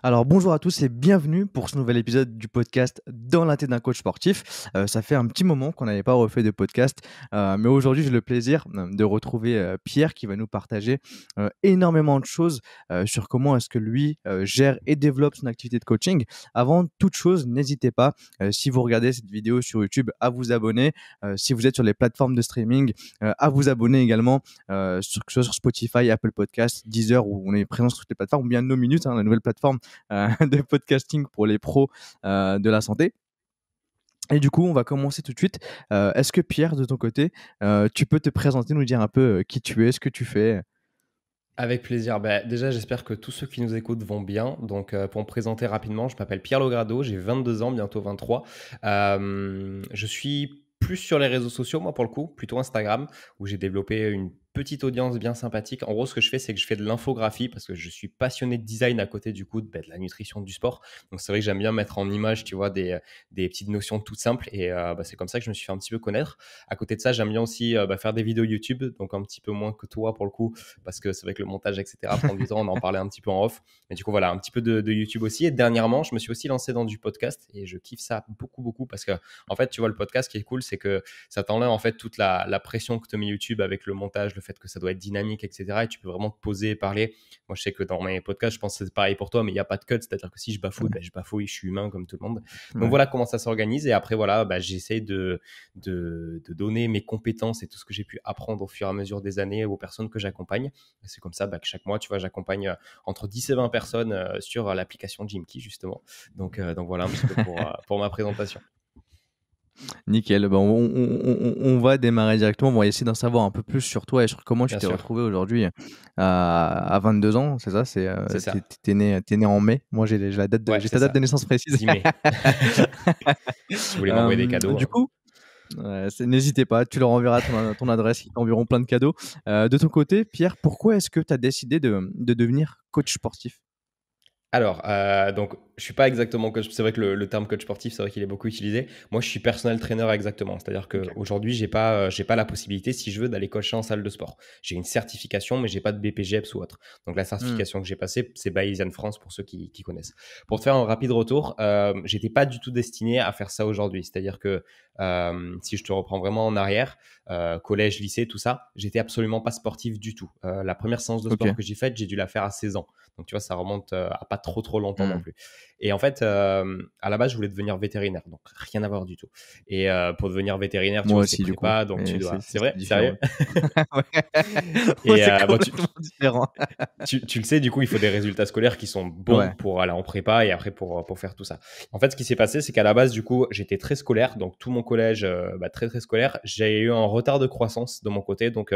Alors bonjour à tous et bienvenue pour ce nouvel épisode du podcast Dans la tête d'un coach sportif. Ça fait un petit moment qu'on n'avait pas refait de podcast, mais aujourd'hui j'ai le plaisir de retrouver Pierre qui va nous partager énormément de choses sur comment est-ce que lui gère et développe son activité de coaching. Avant toute chose, n'hésitez pas, si vous regardez cette vidéo sur YouTube, à vous abonner. Si vous êtes sur les plateformes de streaming, à vous abonner également, que ce soit sur Spotify, Apple Podcasts, Deezer, où on est présent sur toutes les plateformes, ou bien No Minute, la nouvelle plateforme de podcasting pour les pros de la santé. Et du coup, on va commencer tout de suite. Est-ce que Pierre, de ton côté, tu peux te présenter, nous dire un peu qui tu es, ce que tu fais? Avec plaisir. Déjà, j'espère que tous ceux qui nous écoutent vont bien. Donc, pour me présenter rapidement, je m'appelle Pierre Logrado, j'ai 22 ans, bientôt 23. Je suis plus sur les réseaux sociaux, moi, pour le coup, plutôt Instagram, où j'ai développé une petite audience bien sympathique. En gros, ce que je fais, c'est que je fais de l'infographie parce que je suis passionné de design à côté du coup de la nutrition, du sport. Donc, c'est vrai que j'aime bien mettre en image, tu vois, des petites notions toutes simples. Et c'est comme ça que je me suis fait un petit peu connaître. À côté de ça, j'aime bien aussi faire des vidéos YouTube, donc un petit peu moins que toi pour le coup, parce que c'est vrai que le montage, etc., prend du temps. On en parlait un petit peu en off. Mais du coup, voilà, un petit peu de YouTube aussi. Et dernièrement, je me suis aussi lancé dans du podcast et je kiffe ça beaucoup, beaucoup parce que, en fait, tu vois, le podcast, qui est cool, c'est que ça t'enlève en fait toute la pression que te met YouTube avec le montage, le fait que ça doit être dynamique, etc. Et tu peux vraiment te poser et parler. Moi, je sais que dans mes podcasts, je pense que c'est pareil pour toi, mais il n'y a pas de cut. C'est-à-dire que si je bafouille, Ouais. je bafouille, je suis humain comme tout le monde. Donc Ouais. voilà comment ça s'organise. Et après, voilà, j'essaie de donner mes compétences et tout ce que j'ai pu apprendre au fur et à mesure des années aux personnes que j'accompagne. Et c'est comme ça que chaque mois, tu vois, j'accompagne entre 10 et 20 personnes sur l'application Gymkey, justement. Donc voilà un petit peu pour ma présentation. Nickel. Ben, on va démarrer directement. On va essayer d'en savoir un peu plus sur toi et sur comment tu Bien t'es sûr, retrouvé aujourd'hui à 22 ans, c'est ça? c'est T'es né en mai. Moi, ouais, j'ai c'est ta date de ça. naissance précise. 10 mai. Si vous voulez m'envoyer des cadeaux. Du coup, n'hésitez pas, tu leur enverras ton adresse, ils t'enverront plein de cadeaux. De ton côté, Pierre, pourquoi est-ce que tu as décidé de devenir coach sportif? Alors, donc, je suis pas exactement coach. C'est vrai que le terme coach sportif, c'est vrai qu'il est beaucoup utilisé. Moi, je suis personal trainer exactement. C'est-à-dire OK. qu'aujourd'hui, j'ai pas la possibilité, si je veux, d'aller coacher en salle de sport. J'ai une certification, mais j'ai pas de BPGEPS ou autre. Donc, la Mmh. certification que j'ai passée, c'est Bayesian France pour ceux qui connaissent. Pour te faire un rapide retour, j'étais pas du tout destiné à faire ça aujourd'hui. C'est-à-dire que si je te reprends vraiment en arrière, collège, lycée, tout ça, j'étais absolument pas sportif du tout. La première séance de sport OK. que j'ai faite, j'ai dû la faire à 16 ans. Donc, tu vois, ça remonte à pas trop longtemps non Mmh. plus. Et en fait, à la base, je voulais devenir vétérinaire. Donc, rien à voir du tout. Et pour devenir vétérinaire, tu Moi vois, c'est aussi du coup, prépa. Donc, tu mais dois. c'est C'est vrai? différent, Sérieux? ouais. Ouais. Moi, Et c'est bon, tu, complètement différent. tu le sais, du coup, il faut des résultats scolaires qui sont bons Ouais. pour aller en prépa et après pour faire tout ça. En fait, ce qui s'est passé, c'est qu'à la base, du coup, j'étais très scolaire. Donc, tout mon collège, très scolaire. J'ai eu un retard de croissance de mon côté. Donc,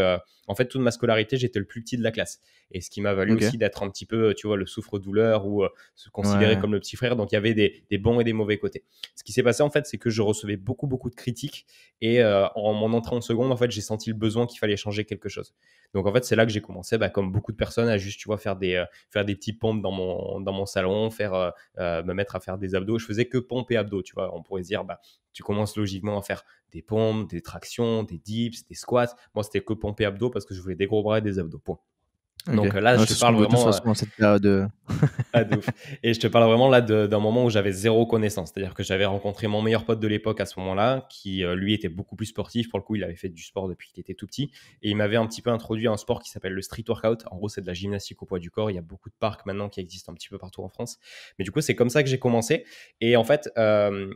en fait, toute ma scolarité, j'étais le plus petit de la classe. Et ce qui m'a valu OK. aussi d'être un petit peu, tu vois, le souffre-douleur ou se considérer Ouais. comme le petit frère. Donc, il y avait des bons et des mauvais côtés. Ce qui s'est passé, en fait, c'est que je recevais beaucoup de critiques. Et en mon entrée en seconde, en fait, j'ai senti le besoin qu'il fallait changer quelque chose. Donc, en fait, c'est là que j'ai commencé, comme beaucoup de personnes, à juste, tu vois, faire des petits pompes dans mon salon, me mettre à faire des abdos. Je faisais que pompes et abdos, tu vois. On pourrait se dire, tu commences logiquement à faire des pompes, des tractions, des dips, des squats. Moi, c'était que pompes et abdos parce que je voulais des gros bras et des abdos. Point. OK. Donc là, Ouais, je c'est te ce qu'on parle veut tous de toute vraiment. façon dans cette période, Ah, de ouf. Et je te parle vraiment là d'un moment où j'avais zéro connaissance. C'est-à-dire que j'avais rencontré mon meilleur pote de l'époque à ce moment-là, qui lui était beaucoup plus sportif. Pour le coup, il avait fait du sport depuis qu'il était tout petit. Et il m'avait un petit peu introduit à un sport qui s'appelle le street workout. En gros, c'est de la gymnastique au poids du corps. Il y a beaucoup de parcs maintenant qui existent un petit peu partout en France. Mais du coup, c'est comme ça que j'ai commencé. Et en fait,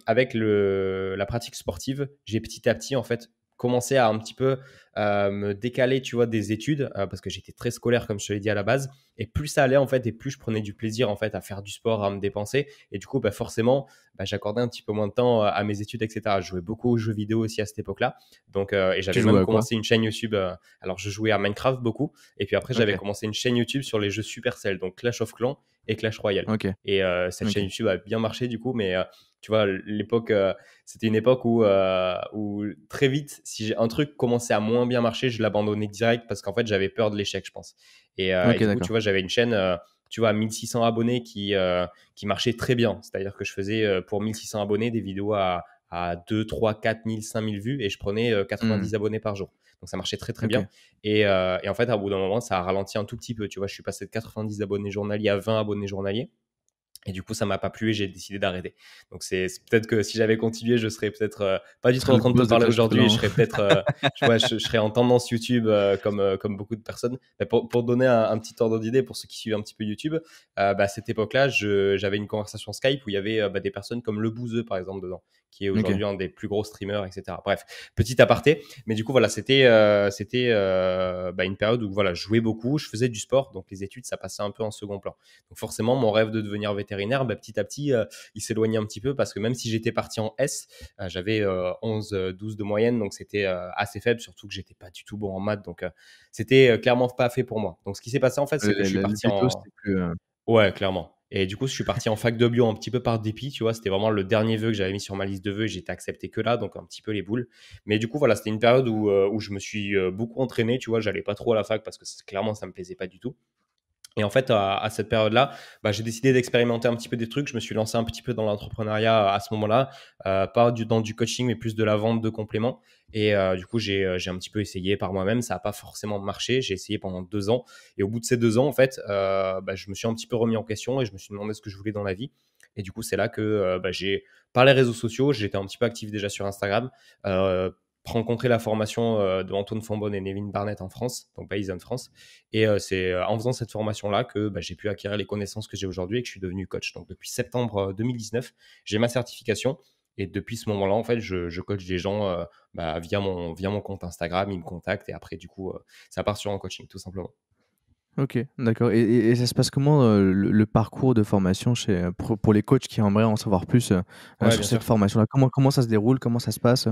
avec la pratique sportive, j'ai petit à petit, en fait, commencé à un petit peu me décaler, tu vois, des études, parce que j'étais très scolaire, comme je te l'ai dit à la base. Et plus ça allait, en fait, et plus je prenais du plaisir, en fait, à faire du sport, à me dépenser. Et du coup, forcément, j'accordais un petit peu moins de temps à mes études, etc. Je jouais beaucoup aux jeux vidéo aussi à cette époque-là. Donc, et tu j'avais jouais même à quoi? commencé une chaîne YouTube. Alors, je jouais à Minecraft beaucoup. Et puis après, j'avais OK. commencé une chaîne YouTube sur les jeux Supercell, donc Clash of Clans et Clash Royale. OK. Et cette chaîne OK. YouTube a bien marché, du coup. Mais tu vois, l'époque, c'était une époque où très vite, si un truc commençait à moins bien marcher, je l'abandonnais direct parce qu'en fait, j'avais peur de l'échec, je pense. Et OK, du coup, tu d'accord. vois, j'avais une chaîne, tu vois, à 1600 abonnés qui marchait très bien. C'est-à-dire que je faisais pour 1600 abonnés des vidéos à 2, 3, 4 000, 5 000 vues et je prenais Mmh. 90 abonnés par jour. Donc ça marchait très OK. bien. Et en fait, à bout d'un moment, ça a ralenti un tout petit peu. Tu vois, je suis passé de 90 abonnés journaliers à 20 abonnés journaliers. Et du coup, ça m'a pas plu et j'ai décidé d'arrêter. Donc, c'est peut-être que si j'avais continué, je serais peut-être pas du Ce tout serait en le train de te boss de parler Clash aujourd'hui. Et je Royale. serais peut-être, je serais en tendance YouTube comme beaucoup de personnes. Mais pour donner un petit ordre d'idée pour ceux qui suivent un petit peu YouTube, à cette époque-là, j'avais une conversation Skype où il y avait des personnes comme Le Bouzeux, par exemple, dedans, qui est Ok. aujourd'hui un des plus gros streamers, etc. Bref, petit aparté. Mais du coup, voilà, c'était une période où voilà, je jouais beaucoup, je faisais du sport, donc les études, ça passait un peu en second plan. Donc forcément, mon rêve de devenir vétérinaire, petit à petit, il s'éloignait un petit peu parce que même si j'étais parti en S, j'avais 11, 12 de moyenne, donc c'était assez faible, surtout que j'étais pas du tout bon en maths, donc c'était clairement pas fait pour moi. Donc ce qui s'est passé en fait, c'est que je suis Le parti veto, en... c'était plus. Ouais, clairement. Et du coup, je suis parti en fac de bio un petit peu par dépit, tu vois. C'était vraiment le dernier vœu que j'avais mis sur ma liste de vœux et j'étais accepté que là, donc un petit peu les boules. Mais du coup, voilà, c'était une période où je me suis beaucoup entraîné, tu vois. J'allais pas trop à la fac parce que clairement, ça me plaisait pas du tout. Et en fait, à cette période-là, j'ai décidé d'expérimenter un petit peu des trucs. Je me suis lancé un petit peu dans l'entrepreneuriat à ce moment-là, pas dans du coaching, mais plus de la vente de compléments. Et du coup, j'ai un petit peu essayé par moi-même. Ça n'a pas forcément marché. J'ai essayé pendant 2 ans. Et au bout de ces 2 ans, en fait, je me suis un petit peu remis en question et je me suis demandé ce que je voulais dans la vie. Et du coup, c'est là que par les réseaux sociaux, j'étais un petit peu actif déjà sur Instagram. Euh, Rencontrer la formation de Antoine Fambonne et Nevin Barnett en France, donc Bayesian France. Et c'est en faisant cette formation-là que j'ai pu acquérir les connaissances que j'ai aujourd'hui et que je suis devenu coach. Donc depuis septembre 2019, j'ai ma certification. Et depuis ce moment-là, en fait, je coach des gens via mon compte Instagram. Ils me contactent et après, du coup, ça part sur un coaching, tout simplement. Ok, d'accord. Et ça se passe comment le parcours de formation pour les coachs qui aimeraient en savoir plus Ouais, sur bien cette sûr. formation-là? Comment ça se déroule? Comment ça se passe?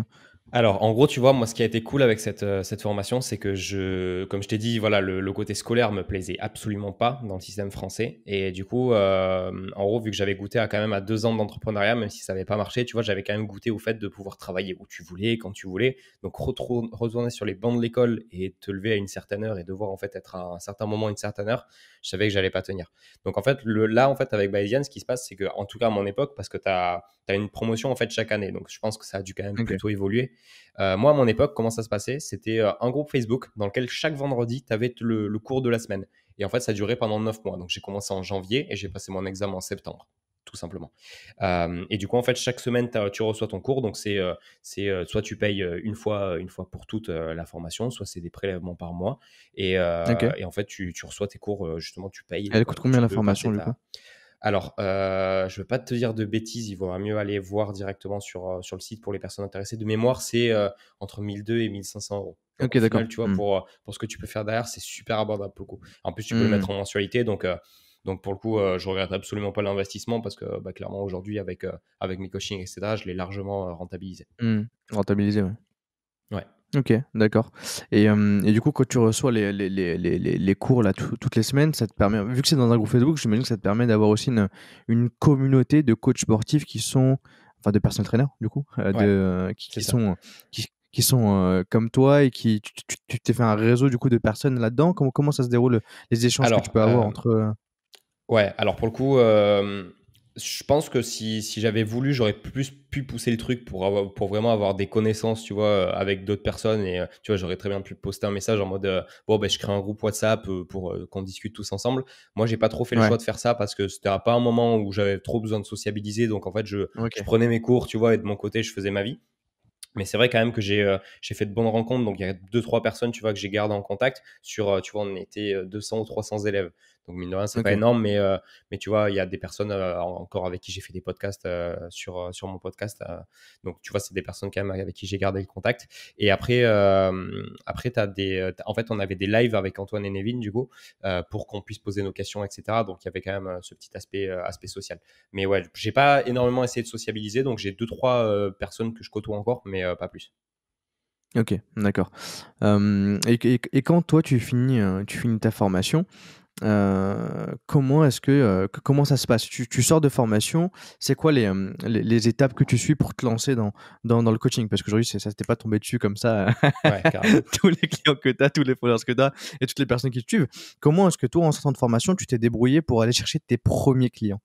Alors, en gros, tu vois, moi, ce qui a été cool avec cette formation, c'est que comme je t'ai dit, voilà, le côté scolaire me plaisait absolument pas dans le système français. Et du coup, en gros, vu que j'avais goûté quand même à 2 ans d'entrepreneuriat, même si ça n'avait pas marché, tu vois, j'avais quand même goûté au fait de pouvoir travailler où tu voulais, quand tu voulais. Donc, retourner sur les bancs de l'école et te lever à une certaine heure et devoir en fait être à un certain moment, une certaine heure, je savais que j'allais pas tenir. Donc, en fait, là, en fait, avec Bayesian, ce qui se passe, c'est que, en tout cas, à mon époque, parce que tu as une promotion en fait chaque année. Donc, je pense que ça a dû quand même Ok. plutôt évoluer. Moi, à mon époque, comment ça se passait? C'était un groupe Facebook dans lequel chaque vendredi, tu avais le cours de la semaine. Et en fait, ça durait pendant 9 mois. Donc, j'ai commencé en janvier et j'ai passé mon examen en septembre, tout simplement. Et du coup, en fait, chaque semaine, tu reçois ton cours. Donc, soit tu payes une fois pour toute la formation, soit c'est des prélèvements par mois. Ok. Et en fait, tu reçois tes cours, justement, tu payes. Elle Donc, coûte combien tu la peux formation passer du coup? alors, je ne veux pas te dire de bêtises, il vaudra mieux aller voir directement sur le site pour les personnes intéressées. De mémoire, c'est entre 1 200 et 1 500 euros. Donc, Ok, au d'accord. final, tu vois, Hmm. pour ce que tu peux faire derrière, c'est super abordable pour le coup. En plus, tu peux le Hmm. mettre en mensualité. Donc pour le coup, je regrette absolument pas l'investissement parce que clairement, aujourd'hui, avec mes coachings, etc., je l'ai largement rentabilisé. Hmm. Rentabilisé, ouais. Ouais. Ok, d'accord. Et du coup, quand tu reçois les cours là, toutes les semaines, ça te permet, vu que c'est dans un groupe Facebook, j'imagine que ça te permet d'avoir aussi une communauté de coachs sportifs qui sont, enfin de personal trainers, du coup, Ouais, c'est ça. qui sont comme toi et tu t'es fait un réseau du coup de personnes là-dedans. Comment ça se déroule, les échanges que tu Alors, peux avoir entre. ouais, alors pour le coup, je pense que si j'avais voulu, j'aurais plus pu pousser le truc pour vraiment avoir des connaissances, tu vois, avec d'autres personnes. Et tu vois, j'aurais très bien pu poster un message en mode bon, je crée un groupe WhatsApp pour qu'on discute tous ensemble. Moi, j'ai pas trop fait le Ouais, choix de faire ça parce que c'était pas un moment où j'avais trop besoin de sociabiliser. Donc, en fait, ok. je prenais mes cours, tu vois, et de mon côté, je faisais ma vie. Mais c'est vrai quand même que j'ai fait de bonnes rencontres. Donc, il y a 2 3 personnes, tu vois, que j'ai gardé en contact sur, tu vois, on était 200 ou 300 élèves. Donc, mine de rien, c'est pas Ok. énorme, mais tu vois, il y a des personnes encore avec qui j'ai fait des podcasts sur mon podcast. Donc, tu vois, c'est des personnes quand même avec qui j'ai gardé le contact. Et après en fait, on avait des lives avec Antoine et Nevin, du coup, pour qu'on puisse poser nos questions, etc. Donc, il y avait quand même ce petit aspect social. Mais ouais, j'ai pas énormément essayé de sociabiliser. Donc, j'ai 2 3 personnes que je côtoie encore, mais pas plus. Ok, d'accord. Et quand toi tu finis ta formation, comment est-ce comment ça se passe? Tu sors de formation, c'est quoi les étapes que tu suis pour te lancer dans le coaching? Parce qu'aujourd'hui, ça t'est pas tombé dessus comme ça, Ouais, carrément. tous les clients que tu as, tous les followers que tu as et toutes les personnes qui te suivent. Comment est-ce que toi, en sortant de formation, tu t'es débrouillé pour aller chercher tes premiers clients?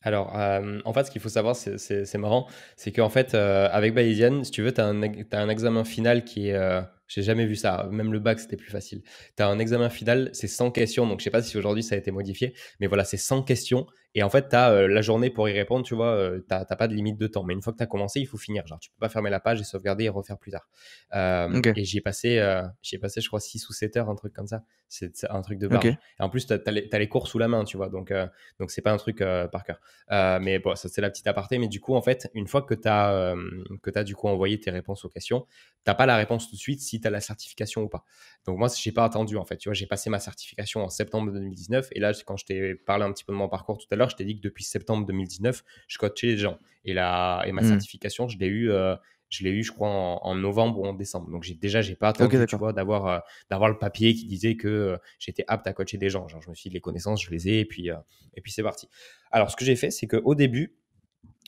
Alors, en fait, ce qu'il faut savoir, c'est marrant, c'est qu'en fait, avec Bayesian, si tu veux, tu as un examen final qui est J'ai jamais vu ça. Même le bac, c'était plus facile. Tu as un examen final, c'est 100 questions. Donc, je sais pas si aujourd'hui ça a été modifié, mais voilà, c'est 100 questions. Et en fait, tu as la journée pour y répondre, tu vois, t'as pas de limite de temps. Mais une fois que tu as commencé, il faut finir. Genre, tu peux pas fermer la page et sauvegarder et refaire plus tard. Ok, Et j'y ai passé, je crois, 6 ou 7 heures, un truc comme ça. C'est un truc de ok, barge. Et en plus, tu as les cours sous la main, tu vois. Donc c'est pas un truc par cœur. Mais bon, ça, c'est la petite aparté. Mais du coup, en fait, une fois que tu as du coup envoyé tes réponses aux questions, t'as pas la réponse tout de suite si tu as la certification ou pas. Donc moi, j'ai pas attendu en fait. Tu vois, j'ai passé ma certification en septembre 2019 et là, quand je t'ai parlé un petit peu de mon parcours tout à l'heure, je t'ai dit que depuis septembre 2019, je coachais les gens. Et ma hmm, certification, je l'ai eu, je crois, en novembre ou en décembre. Donc j'ai pas ok, attendu, tu d'accord. vois, d'avoir le papier qui disait que j'étais apte à coacher des gens. Genre, je me suis dit les connaissances, je les ai et puis c'est parti. Alors, ce que j'ai fait, c'est qu'au début,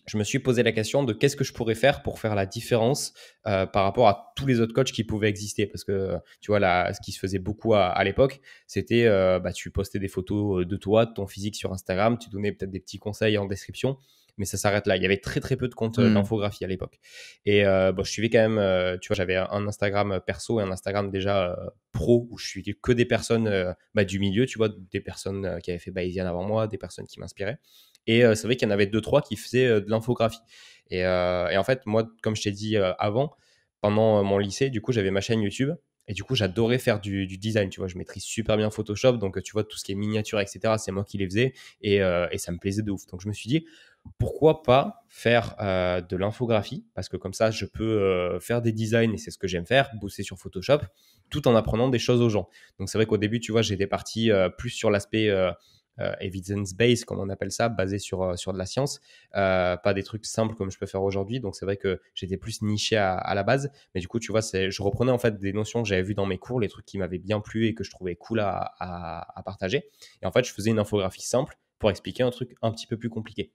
je me suis posé la question de qu'est-ce que je pourrais faire pour faire la différence par rapport à tous les autres coachs qui pouvaient exister. Parce que, tu vois, là, ce qui se faisait beaucoup à l'époque, c'était tu postais des photos de toi, de ton physique sur Instagram, tu donnais peut-être des petits conseils en description, mais ça s'arrête là. Il y avait très, très peu de comptes Hmm, d'infographie à l'époque. Et je suivais quand même, tu vois, j'avais un Instagram perso et un Instagram déjà pro où je suivais que des personnes du milieu, tu vois, des personnes qui avaient fait Bayesian avant moi, des personnes qui m'inspiraient. Et c'est vrai qu'il y en avait deux, trois qui faisaient de l'infographie. Et en fait, moi, comme je t'ai dit avant, pendant mon lycée, du coup, j'avais ma chaîne YouTube. Et du coup, j'adorais faire du design. Tu vois, je maîtrise super bien Photoshop. Donc, tu vois, tout ce qui est miniature, etc., c'est moi qui les faisais. Et ça me plaisait de ouf. Donc, je me suis dit, pourquoi pas faire de l'infographie? Parce que comme ça, je peux faire des designs et c'est ce que j'aime faire, bosser sur Photoshop, tout en apprenant des choses aux gens. Donc, c'est vrai qu'au début, tu vois, j'étais parti plus sur l'aspect evidence-based, comme on appelle ça, basé sur de la science, pas des trucs simples comme je peux faire aujourd'hui. Donc, c'est vrai que j'étais plus niché à la base. Mais du coup, tu vois, je reprenais en fait des notions que j'avais vues dans mes cours, les trucs qui m'avaient bien plu et que je trouvais cool à partager. Et en fait, je faisais une infographie simple pour expliquer un truc un petit peu plus compliqué.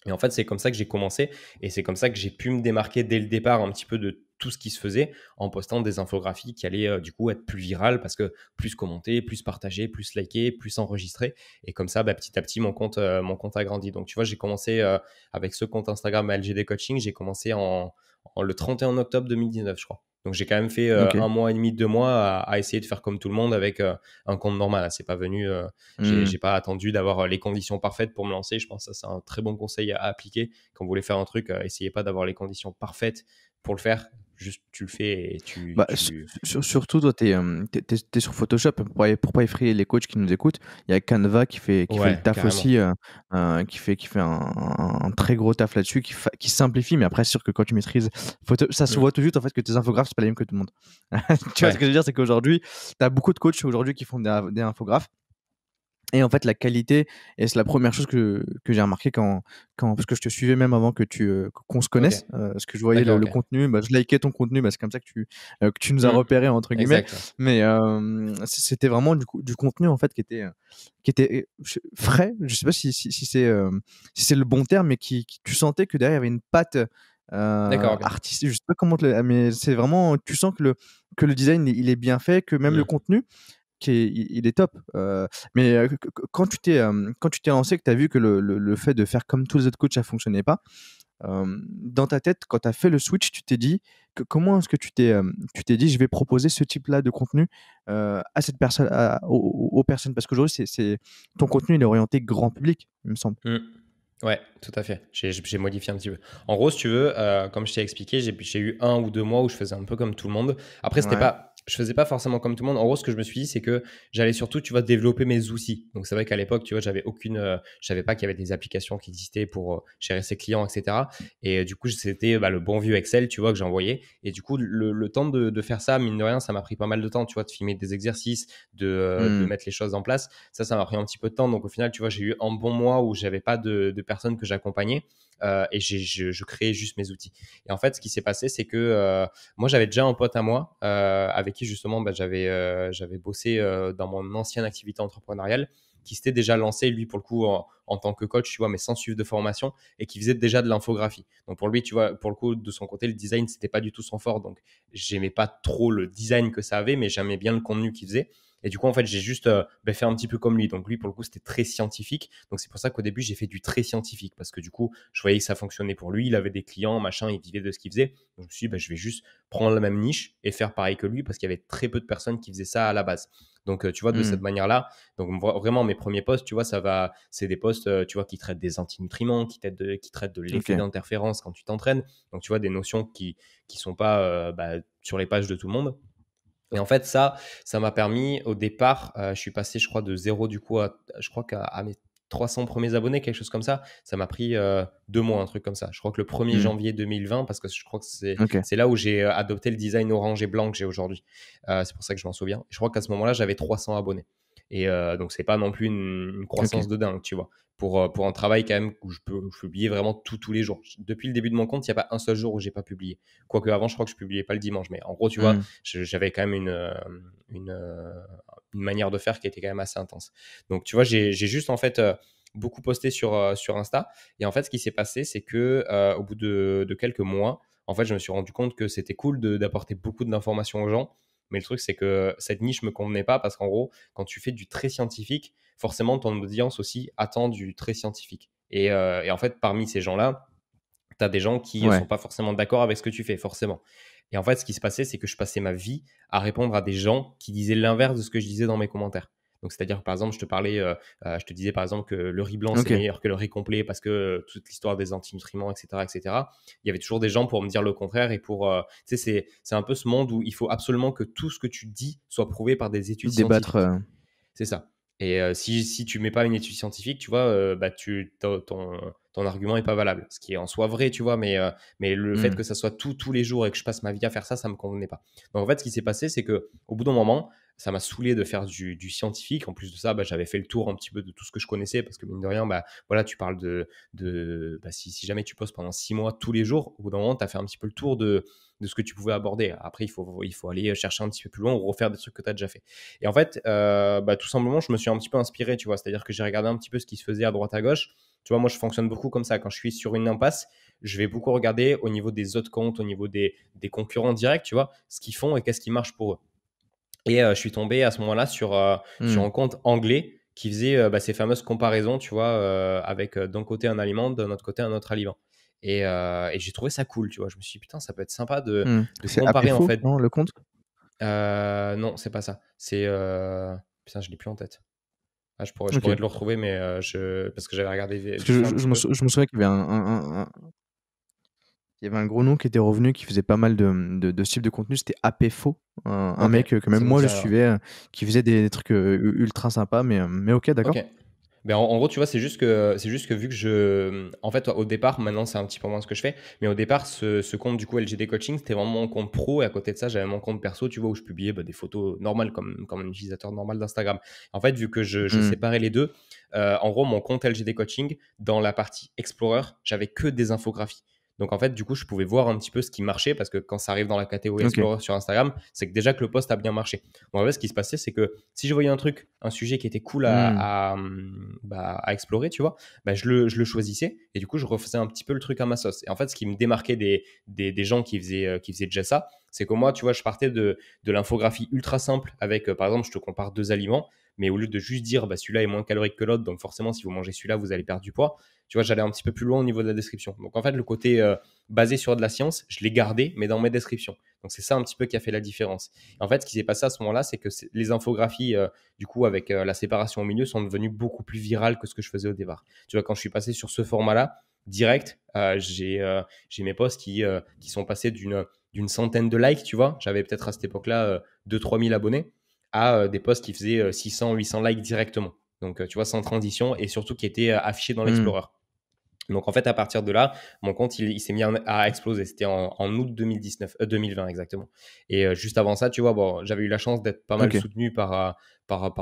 Et en fait, c'est comme ça que j'ai commencé et c'est comme ça que j'ai pu me démarquer dès le départ un petit peu de tout ce qui se faisait en postant des infographies qui allaient du coup être plus virales parce que plus commenté, plus partagé, plus liké, plus enregistré. Et comme ça, petit à petit, mon compte a grandi. Donc, tu vois, j'ai commencé avec ce compte Instagram LGD Coaching, j'ai commencé le 31 octobre 2019, je crois. Donc, j'ai quand même fait ok. un mois et demi, 2 mois à essayer de faire comme tout le monde avec un compte normal. C'est pas venu Hmm. j'ai pas attendu d'avoir les conditions parfaites pour me lancer. Je pense que ça, c'est un très bon conseil à appliquer. Quand vous voulez faire un truc, essayez pas d'avoir les conditions parfaites pour le faire. Juste, tu le fais et Bah, tu... surtout, toi, t'es sur Photoshop pour pas effrayer les coachs qui nous écoutent. Il y a Canva qui fait le Ouais, taf carrément. aussi, qui fait un très gros taf là-dessus, qui simplifie. Mais après, c'est sûr que quand tu maîtrises ça se Mm. voit tout de suite en fait que tes infographes, c'est pas les mêmes que tout le monde. Tu vois ce Ouais, que je veux dire, c'est qu'aujourd'hui, tu as beaucoup de coachs aujourd'hui qui font des infographes. Et en fait, la qualité, et c'est la première chose que j'ai remarqué parce que je te suivais même avant qu'on se ok. connaisse, parce que je voyais D'accord, le ok. contenu, bah, je likais ton contenu, bah, c'est comme ça que tu nous as Mm. repérés entre guillemets. Exact. Ouais. Mais c'était vraiment du contenu en fait qui était frais. Je sais pas si c'est le bon terme, mais tu sentais que derrière il y avait une patte D'accord, ok. artistique. Je sais pas comment mais c'est vraiment, tu sens que le design il est bien fait, que même le Mm. contenu il est top. Mais quand tu t'es lancé, que tu as vu que le fait de faire comme tous les autres coachs, ça fonctionnait pas, dans ta tête, quand tu as fait le switch, tu t'es dit comment est-ce que tu t'es dit, je vais proposer ce type-là de contenu à cette personne, aux personnes, parce qu'aujourd'hui, ton contenu, il est orienté grand public, il me semble. Mm. Ouais, tout à fait. J'ai modifié un petit peu. En gros, si tu veux, comme je t'ai expliqué, j'ai eu 1 ou 2 mois où je faisais un peu comme tout le monde. Après, Ouais. je faisais pas forcément comme tout le monde. En gros, ce que je me suis dit, c'est que j'allais surtout, tu vois, développer mes outils. Donc, c'est vrai qu'à l'époque, tu vois, je savais pas qu'il y avait des applications qui existaient pour gérer ses clients, etc. Et du coup, c'était le bon vieux Excel, tu vois, que j'envoyais. Et du coup, le temps de faire ça, mine de rien, ça m'a pris pas mal de temps, tu vois, de filmer des exercices, de Hmm. mettre les choses en place. Ça m'a pris un petit peu de temps. Donc, au final, tu vois, j'ai eu un bon mois où j'avais pas de personnes que j'accompagnais et je créais juste mes outils. Et en fait, ce qui s'est passé, c'est que moi, j'avais déjà un pote à moi avec qui justement j'avais bossé dans mon ancienne activité entrepreneuriale qui s'était déjà lancé, lui, pour le coup, en tant que coach, tu vois, mais sans suivre de formation et qui faisait déjà de l'infographie. Donc, pour lui, tu vois, pour le coup, de son côté, le design, c'était pas du tout son fort. Donc, j'aimais pas trop le design que ça avait, mais j'aimais bien le contenu qu'il faisait. Et du coup, en fait, j'ai juste fait un petit peu comme lui. Donc lui, pour le coup, c'était très scientifique. Donc c'est pour ça qu'au début, j'ai fait du très scientifique parce que du coup, je voyais que ça fonctionnait pour lui. Il avait des clients, machin, il vivait de ce qu'il faisait. Donc je me suis dit, je vais juste prendre la même niche et faire pareil que lui parce qu'il y avait très peu de personnes qui faisaient ça à la base. Donc, tu vois, de cette Hmm. manière-là, donc vraiment mes premiers posts, tu vois, c'est des posts, tu vois, qui traitent des antinutriments, qui traitent de l'effet Ok. d'interférence quand tu t'entraînes. Donc, tu vois, des notions qui sont pas sur les pages de tout le monde. Et en fait, ça m'a permis au départ, je suis passé, je crois, de zéro du coup je crois qu'à mes 300 premiers abonnés, quelque chose comme ça. Ça m'a pris 2 mois, un truc comme ça. Je crois que le 1er Hmm. janvier 2020, parce que je crois que Ok. c'est là où j'ai adopté le design orange et blanc que j'ai aujourd'hui. C'est pour ça que je m'en souviens. Je crois qu'à ce moment-là, j'avais 300 abonnés. Et donc, c'est pas non plus une Ok. croissance de dingue, tu vois. Pour un travail quand même où je publier vraiment tous les jours. Depuis le début de mon compte, il n'y a pas un seul jour où j'ai pas publié. Quoique avant, je crois que je publiais pas le dimanche. Mais en gros, tu vois, Hmm. j'avais quand même une, euh, une manière de faire qui était quand même assez intense. Donc, tu vois, j'ai juste en fait beaucoup posté sur Insta. Et en fait, ce qui s'est passé, c'est que au bout de quelques mois, en fait, je me suis rendu compte que c'était cool d'apporter beaucoup d'informations aux gens. Mais le truc, c'est que cette niche me convenait pas parce qu'en gros, quand tu fais du très scientifique, forcément, ton audience aussi attend du très scientifique. Et en fait, parmi ces gens-là, tu as des gens qui ne sont Ouais. pas forcément d'accord avec ce que tu fais, forcément. Et en fait, ce qui se passait, c'est que je passais ma vie à répondre à des gens qui disaient l'inverse de ce que je disais dans mes commentaires. Donc, c'est-à-dire, par exemple, je te disais par exemple que le riz blanc, c'est Ok. meilleur que le riz complet parce que toute l'histoire des antinutriments, etc., etc. Il y avait toujours des gens pour me dire le contraire et tu sais, c'est un peu ce monde où il faut absolument que tout ce que tu dis soit prouvé par des études Débattre. scientifiques. C'est ça. Et si tu mets pas une étude scientifique, tu vois, ton argument est pas valable. Ce qui est en soi vrai, tu vois, mais le fait Hmm. que ça soit tous les jours et que je passe ma vie à faire ça, ça me convenait pas. Donc en fait, ce qui s'est passé, c'est que au bout d'un moment, ça m'a saoulé de faire du scientifique. En plus de ça, j'avais fait le tour un petit peu de tout ce que je connaissais parce que mine de rien, voilà, tu parles si jamais tu postes pendant 6 mois tous les jours, au bout d'un moment, tu as fait un petit peu le tour de ce que tu pouvais aborder. Après, il faut aller chercher un petit peu plus loin ou refaire des trucs que tu as déjà fait. Et en fait, tout simplement, je me suis un petit peu inspiré, tu vois. C'est-à-dire que j'ai regardé un petit peu ce qui se faisait à droite à gauche. Tu vois, moi, je fonctionne beaucoup comme ça. Quand je suis sur une impasse, je vais beaucoup regarder au niveau des autres comptes, au niveau des concurrents directs, tu vois, ce qu'ils font et qu'est-ce qui marche pour eux. Et je suis tombé à ce moment-là sur Hmm. un compte anglais qui faisait ces fameuses comparaisons, tu vois, avec d'un côté un aliment, de l'autre côté un autre aliment. Et j'ai trouvé ça cool, tu vois. Je me suis dit, putain, ça peut être sympa Hmm. de C'est AP comparer en Faux, fait. non, le compte? Non, c'est pas ça. C'est. Putain, je l'ai plus en tête. Ah, je pourrais Ok. te le retrouver, mais parce que j'avais regardé Parce que vite fait un petit peu. je me souviens qu'il y avait il y avait un gros nom qui était revenu, qui faisait pas mal de ce type de contenu. C'était AP Faux, un Ok, mec que même ça me moi dit je rien. suivais, qui faisait des trucs ultra sympas. Mais ok, d'accord. Ok. Ben, en gros, tu vois, c'est juste que vu que en fait, au départ, maintenant, c'est un petit peu moins ce que je fais, mais au départ, ce compte, du coup, LGD Coaching, c'était vraiment mon compte pro, et à côté de ça, j'avais mon compte perso, tu vois, où je publiais des photos normales, comme un utilisateur normal d'Instagram. En fait, vu que je Hmm. séparais les deux, en gros, mon compte LGD Coaching, dans la partie Explorer, j'avais que des infographies. Donc, en fait, du coup, je pouvais voir un petit peu ce qui marchait, parce que quand ça arrive dans la catégorie Ok. Explorer sur Instagram, c'est que déjà que le post a bien marché. Bon, en fait, ce qui se passait, c'est que si je voyais un sujet qui était cool Hmm. à explorer, tu vois, je le choisissais et du coup, je refaisais un petit peu le truc à ma sauce. Et en fait, ce qui me démarquait des gens qui faisaient déjà ça, c'est que moi, tu vois, je partais de l'infographie ultra simple avec, par exemple, je te compare 2 aliments, mais au lieu de juste dire, celui-là est moins calorique que l'autre, donc forcément, si vous mangez celui-là, vous allez perdre du poids, tu vois, j'allais un petit peu plus loin au niveau de la description. Donc, en fait, le côté basé sur de la science, je l'ai gardé, mais dans mes descriptions. Donc, c'est ça un petit peu qui a fait la différence. Et en fait, ce qui s'est passé à ce moment-là, c'est que les infographies, du coup, avec la séparation au milieu, sont devenues beaucoup plus virales que ce que je faisais au départ. Tu vois, quand je suis passé sur ce format-là, direct, j'ai mes posts qui sont passés d'une centaine de likes, tu vois. J'avais peut-être à cette époque-là 2-3 000 abonnés, à des posts qui faisaient 600-800 likes directement. Donc, tu vois, sans transition et surtout qui étaient affichés dans Hmm. l'Explorer. Donc en fait, à partir de là, mon compte, il s'est mis à exploser. C'était en août 2020 exactement. Et juste avant ça, tu vois, bon, j'avais eu la chance d'être pas mal Ok. soutenu par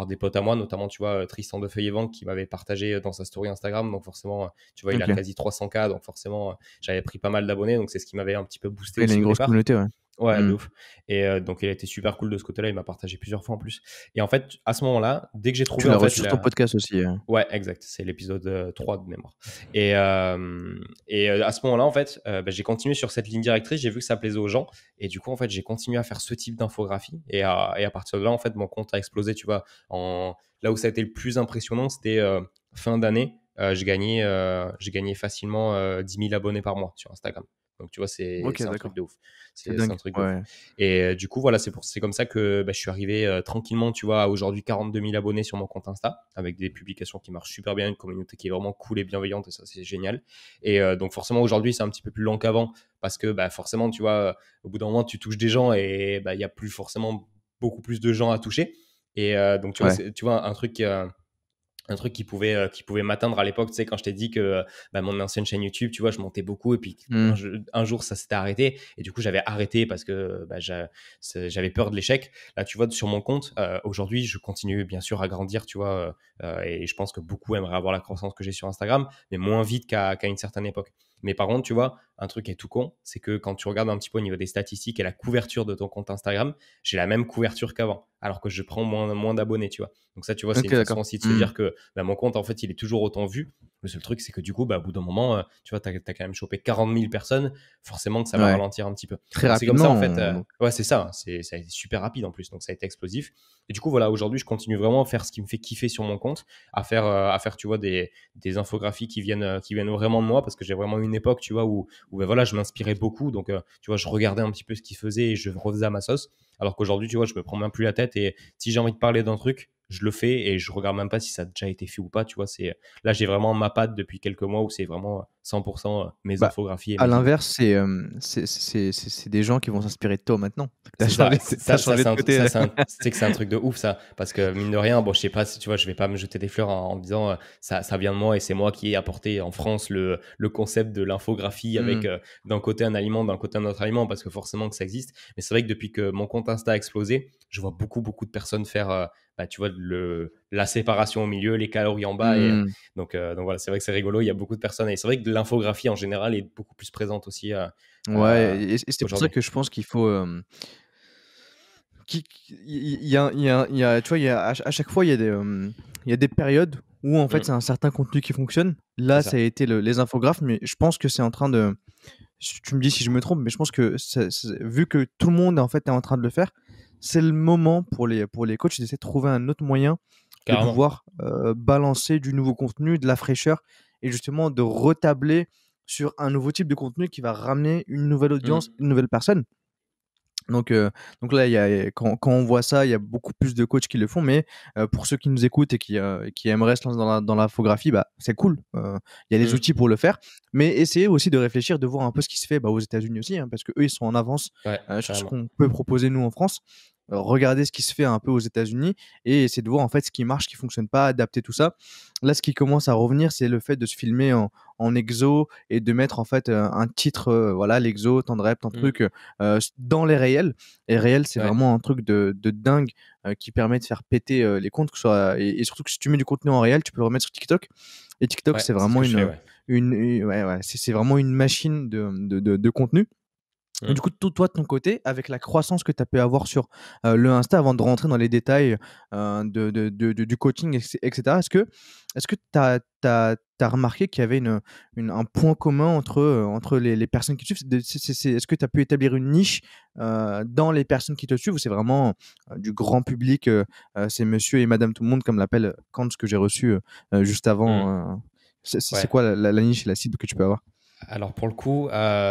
des potes à moi, notamment, tu vois, Tristan de Feuillet-Vent qui m'avait partagé dans sa story Instagram. Donc forcément, tu vois, il a Ok. quasi 300K. Donc forcément, j'avais pris pas mal d'abonnés. Donc c'est ce qui m'avait un petit peu boosté Il a aussi une au grosse départ. communauté, ouais. Ouais, de Mmh. ouf. Et donc il a été super cool de ce côté-là, il m'a partagé plusieurs fois en plus. Et en fait, à ce moment-là, dès que j'ai Tu trouvé l'as en fait reçu sur ton la podcast aussi, ouais, exact, c'est l'épisode 3 de mémoire. À ce moment-là, en fait, bah, j'ai continué sur cette ligne directrice, j'ai vu que ça plaisait aux gens, et du coup, en fait, j'ai continué à faire ce type d'infographie, et à partir de là, en fait, mon compte a explosé, tu vois. Là où ça a été le plus impressionnant, c'était fin d'année, j'ai gagné facilement 10 000 abonnés par mois sur Instagram. Donc, tu vois, c'est OK, c'est un truc d'accord. de ouf. C'est C'est un dingue. truc de ouf. Ouais. Et du coup, voilà, c'est comme ça que bah, je suis arrivé tranquillement, tu vois, à aujourd'hui 42 000 abonnés sur mon compte Insta, avec des publications qui marchent super bien, une communauté qui est vraiment cool et bienveillante, et ça, c'est génial. Et donc, forcément, aujourd'hui, c'est un petit peu plus lent qu'avant, parce que bah, forcément, tu vois, au bout d'un moment, tu touches des gens, et bah, il y a plus forcément beaucoup plus de gens à toucher. Donc, tu vois, Ouais. tu vois un truc qui pouvait m'atteindre à l'époque, tu sais, quand je t'ai dit que bah, mon ancienne chaîne YouTube, tu vois, je montais beaucoup, et puis Mmh. un jour, ça s'était arrêté, et du coup, j'avais arrêté parce que bah, j'avais peur de l'échec. Là, tu vois, sur mon compte, aujourd'hui, je continue bien sûr à grandir, tu vois, et je pense que beaucoup aimeraient avoir la croissance que j'ai sur Instagram, mais moins vite qu'à une certaine époque. Mais par contre, tu vois, un truc qui est tout con, c'est que quand tu regardes un petit peu au niveau des statistiques et la couverture de ton compte Instagram, j'ai la même couverture qu'avant, alors que je prends moins d'abonnés, tu vois. Donc ça, tu vois, c'est OK, une façon d'accord. aussi de se Mmh. dire que bah, mon compte, en fait, il est toujours autant vu. Le seul truc, c'est que du coup, bah, au bout d'un moment, tu vois, tu as quand même chopé 40 000 personnes, forcément que ça va Ouais. ralentir un petit peu. Très Donc c'est comme ça, en rapidement, fait. donc Ouais, c'est ça. Ça a été super rapide en plus, donc ça a été explosif. Et du coup, voilà, aujourd'hui, je continue vraiment à faire ce qui me fait kiffer sur mon compte, à faire tu vois, des infographies qui viennent vraiment de moi, parce que j'ai vraiment eu une époque, tu vois, où ben voilà, je m'inspirais beaucoup. Donc, tu vois, je regardais un petit peu ce qu'ils faisaient et je refaisais à ma sauce. Alors qu'aujourd'hui, tu vois, je me prends même plus la tête, et si j'ai envie de parler d'un truc, je le fais, et je regarde même pas si ça a déjà été fait ou pas. Tu vois, là, j'ai vraiment ma patte depuis quelques mois où c'est vraiment 100% mes bah, infographies et à mes vidéos. l'inverse, c'est des gens qui vont s'inspirer de toi maintenant. Tu as C'est ça, changé tu changé de côté. tu sais que c'est un truc de ouf, ça, parce que mine de rien, bon, je sais pas si tu vois, je vais pas me jeter des fleurs en disant ça vient de moi, et c'est moi qui ai apporté en France le concept de l'infographie, avec Mmh. d'un côté un aliment, d'un côté un autre aliment, parce que forcément que ça existe. Mais c'est vrai que depuis que mon compte Insta a explosé, je vois beaucoup de personnes faire, bah, tu vois, la séparation au milieu, les calories en bas, et Mmh. donc voilà, c'est vrai que c'est rigolo. Il y a beaucoup de personnes, et c'est vrai que l'infographie en général est beaucoup plus présente aussi Ouais, et c'est pour ça aujourd'hui. que je pense qu'il faut, il y a il y a tu vois, il y a à chaque fois, il y a des périodes où en fait, Mm, c'est un certain contenu qui fonctionne. c'est Là, ça ça. a été les infographes, mais je pense que c'est en train de tu me dis si je me trompe, mais je pense que vu que tout le monde en fait est en train de le faire, c'est le moment pour les coachs d'essayer de trouver un autre moyen de Carrément. pouvoir balancer du nouveau contenu, de la fraîcheur, et justement de retabler sur un nouveau type de contenu qui va ramener une nouvelle audience, Mm. une nouvelle personne. Donc, heu, donc là, quand on voit ça, il y a beaucoup plus de coachs qui le font, mais pour ceux qui nous écoutent et qui aimeraient se lancer dans l'infographie, bah, c'est cool. Il y a les Mm. outils pour le faire, mais essayez aussi de réfléchir, de voir un peu ce qui se fait, bah, aux États-Unis aussi, hein, parce qu'eux, ils sont en avance Ouais, sur ce carrément. qu'on peut proposer nous en France. Regardez ce qui se fait un peu aux États-Unis et essayer de voir en fait ce qui marche, ce qui fonctionne pas, adapter tout ça. Là, ce qui commence à revenir, c'est le fait de se filmer en exo et de mettre en fait un titre, voilà, l'exo, tant de reps, tant de Mm. trucs, dans les réels. Et réels, c'est Ouais, vraiment un truc de dingue qui permet de faire péter les comptes, que ce soit, et surtout que si tu mets du contenu en réel, tu peux le remettre sur TikTok. Et TikTok, ouais, c'est c'est ce vraiment que je fais, ouais. ouais, ouais, c'est vraiment une machine de contenu. Et Mm. du coup, toi, de ton côté, avec la croissance que tu as pu avoir sur le Insta, avant de rentrer dans les détails du coaching, etc., est-ce que tu as remarqué qu'il y avait un point commun entre les personnes qui te suivent? Est-ce que tu as pu établir une niche dans les personnes qui te suivent, ou c'est vraiment du grand public, c'est monsieur et madame tout le monde, comme l'appelle Kant, ce que j'ai reçu juste avant? Mm. C'est Ouais. quoi la niche et la cible que tu peux avoir? Alors pour le coup,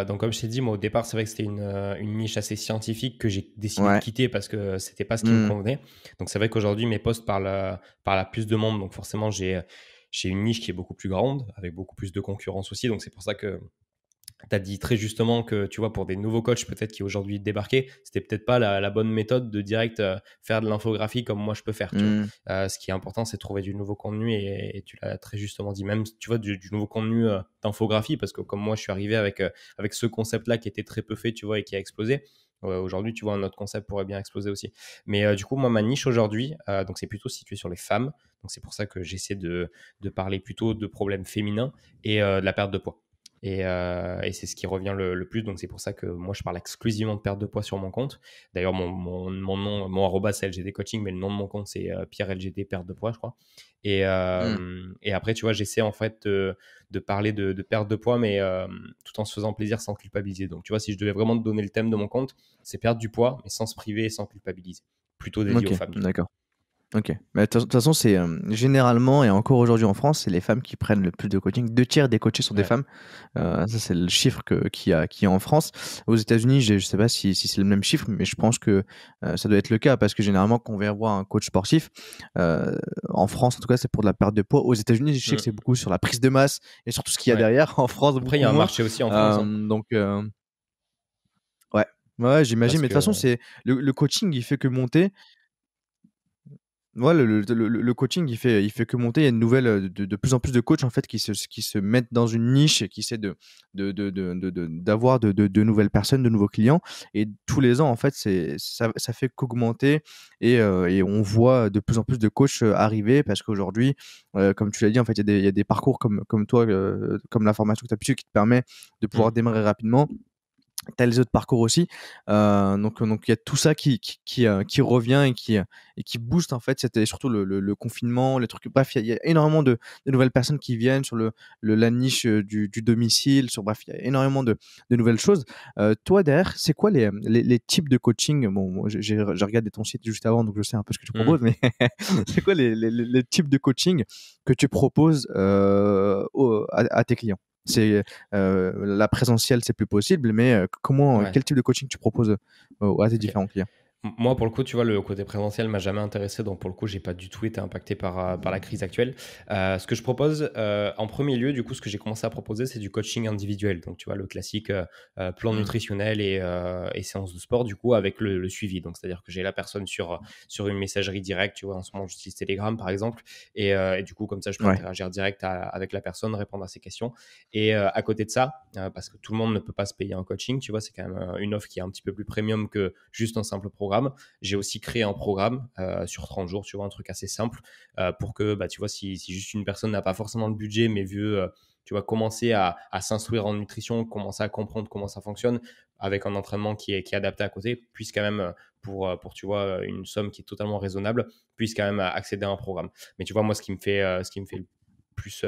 donc comme je t'ai dit, moi au départ, c'est vrai que c'était une niche assez scientifique que j'ai décidé de Ouais. quitter parce que c'était pas ce qui me Mmh. convenait. Donc c'est vrai qu'aujourd'hui, mes posts parlent à plus de monde. Donc forcément, j'ai une niche qui est beaucoup plus grande, avec beaucoup plus de concurrence aussi. Donc c'est pour ça que tu as dit très justement que, tu vois, pour des nouveaux coachs peut-être qui aujourd'hui débarquaient, c'était peut-être pas la bonne méthode de direct faire de l'infographie comme moi je peux faire, tu vois. Mmh. Ce qui est important, c'est de trouver du nouveau contenu, et tu l'as très justement dit, même, tu vois, du nouveau contenu d'infographie, parce que comme moi, je suis arrivé avec ce concept-là qui était très peu fait, tu vois, et qui a explosé. Aujourd'hui, tu vois, un autre concept pourrait bien exploser aussi. Mais du coup, moi, ma niche aujourd'hui, donc c'est plutôt situé sur les femmes. Donc c'est pour ça que j'essaie de parler plutôt de problèmes féminins et de la perte de poids. Et c'est ce qui revient le plus. Donc, c'est pour ça que moi, je parle exclusivement de perte de poids sur mon compte. D'ailleurs, mon nom, mon arroba, c'est LGD Coaching, mais le nom de mon compte, c'est Pierre LGD Perte de poids, je crois. Mmh. Et après, tu vois, j'essaie en fait de parler de perte de poids, mais tout en se faisant plaisir sans culpabiliser. Donc, tu vois, si je devais vraiment te donner le thème de mon compte, c'est perdre du poids, mais sans se priver et sans culpabiliser. Plutôt dédié aux OK, femmes, du coup. d'accord. OK. Mais de toute façon, c'est généralement et encore aujourd'hui en France, c'est les femmes qui prennent le plus de coaching. 2 tiers des coachés sont des Ouais. femmes. Ça, c'est le chiffre qu'il y a en France. Aux États-Unis, je ne sais pas si c'est le même chiffre, mais je pense que ça doit être le cas parce que généralement, quand on vient voir un coach sportif, euh, en France, en tout cas, c'est pour de la perte de poids. Aux États-Unis, je sais que c'est Mm. beaucoup sur la prise de masse et sur tout ce qu'il y a Ouais. derrière. En France, Après, il y beaucoup a un moins. marché aussi en France, hein, Donc, ouais. Ouais, j'imagine. parce Mais de toute façon, que. c'est le coaching, il fait que monter. Ouais, le coaching, il fait que monter. Il y a une nouvelle, de plus en plus de coachs en fait qui se mettent dans une niche et qui essaient d'avoir de nouvelles personnes, de nouveaux clients. Et tous les ans, en fait, ça fait qu'augmenter et on voit de plus en plus de coachs arriver parce qu'aujourd'hui, comme tu l'as dit, en fait, il y a des parcours comme toi, comme la formation que tu as pu qui te permet de pouvoir Mm. démarrer rapidement. Tu as les autres parcours aussi. Donc il y a tout ça qui revient et qui booste en fait. C'était surtout le confinement, les trucs. Bref, il y a énormément de nouvelles personnes qui viennent sur la niche du domicile. Bref, il y a énormément de nouvelles choses. Toi, derrière, c'est quoi les types de coaching? Bon, moi, j'ai regardé ton site juste avant, donc je sais un peu ce que tu proposes, Mm. mais c'est quoi les types de coaching que tu proposes à tes clients? C'est la présentielle, c'est plus possible, mais Ouais. quel type de coaching tu proposes à tes Ok. différents clients? Moi, pour le coup, tu vois, le côté présentiel m'a jamais intéressé, donc pour le coup, j'ai pas du tout été impacté par la crise actuelle. Ce que je propose, en premier lieu, du coup, ce que j'ai commencé à proposer, c'est du coaching individuel. Donc, tu vois, le classique plan Mmh. nutritionnel et séance de sport, du coup, avec le suivi. Donc, c'est-à-dire que j'ai la personne sur une messagerie directe, tu vois, en ce moment, j'utilise Telegram, par exemple, et du coup, comme ça, je peux Ouais. interagir direct avec la personne, répondre à ses questions. Et à côté de ça, parce que tout le monde ne peut pas se payer un coaching, tu vois, c'est quand même une offre qui est un petit peu plus premium que juste un simple programme. J'ai aussi créé un programme sur 30 jours, tu vois, un truc assez simple pour que, bah, tu vois, si juste une personne n'a pas forcément le budget, mais veut, tu vois, commencer à s'instruire en nutrition, commencer à comprendre comment ça fonctionne, avec un entraînement qui est adapté à côté, puisse quand même, pour tu vois, une somme qui est totalement raisonnable, puisse quand même accéder à un programme. Mais tu vois, moi, ce qui me fait le plus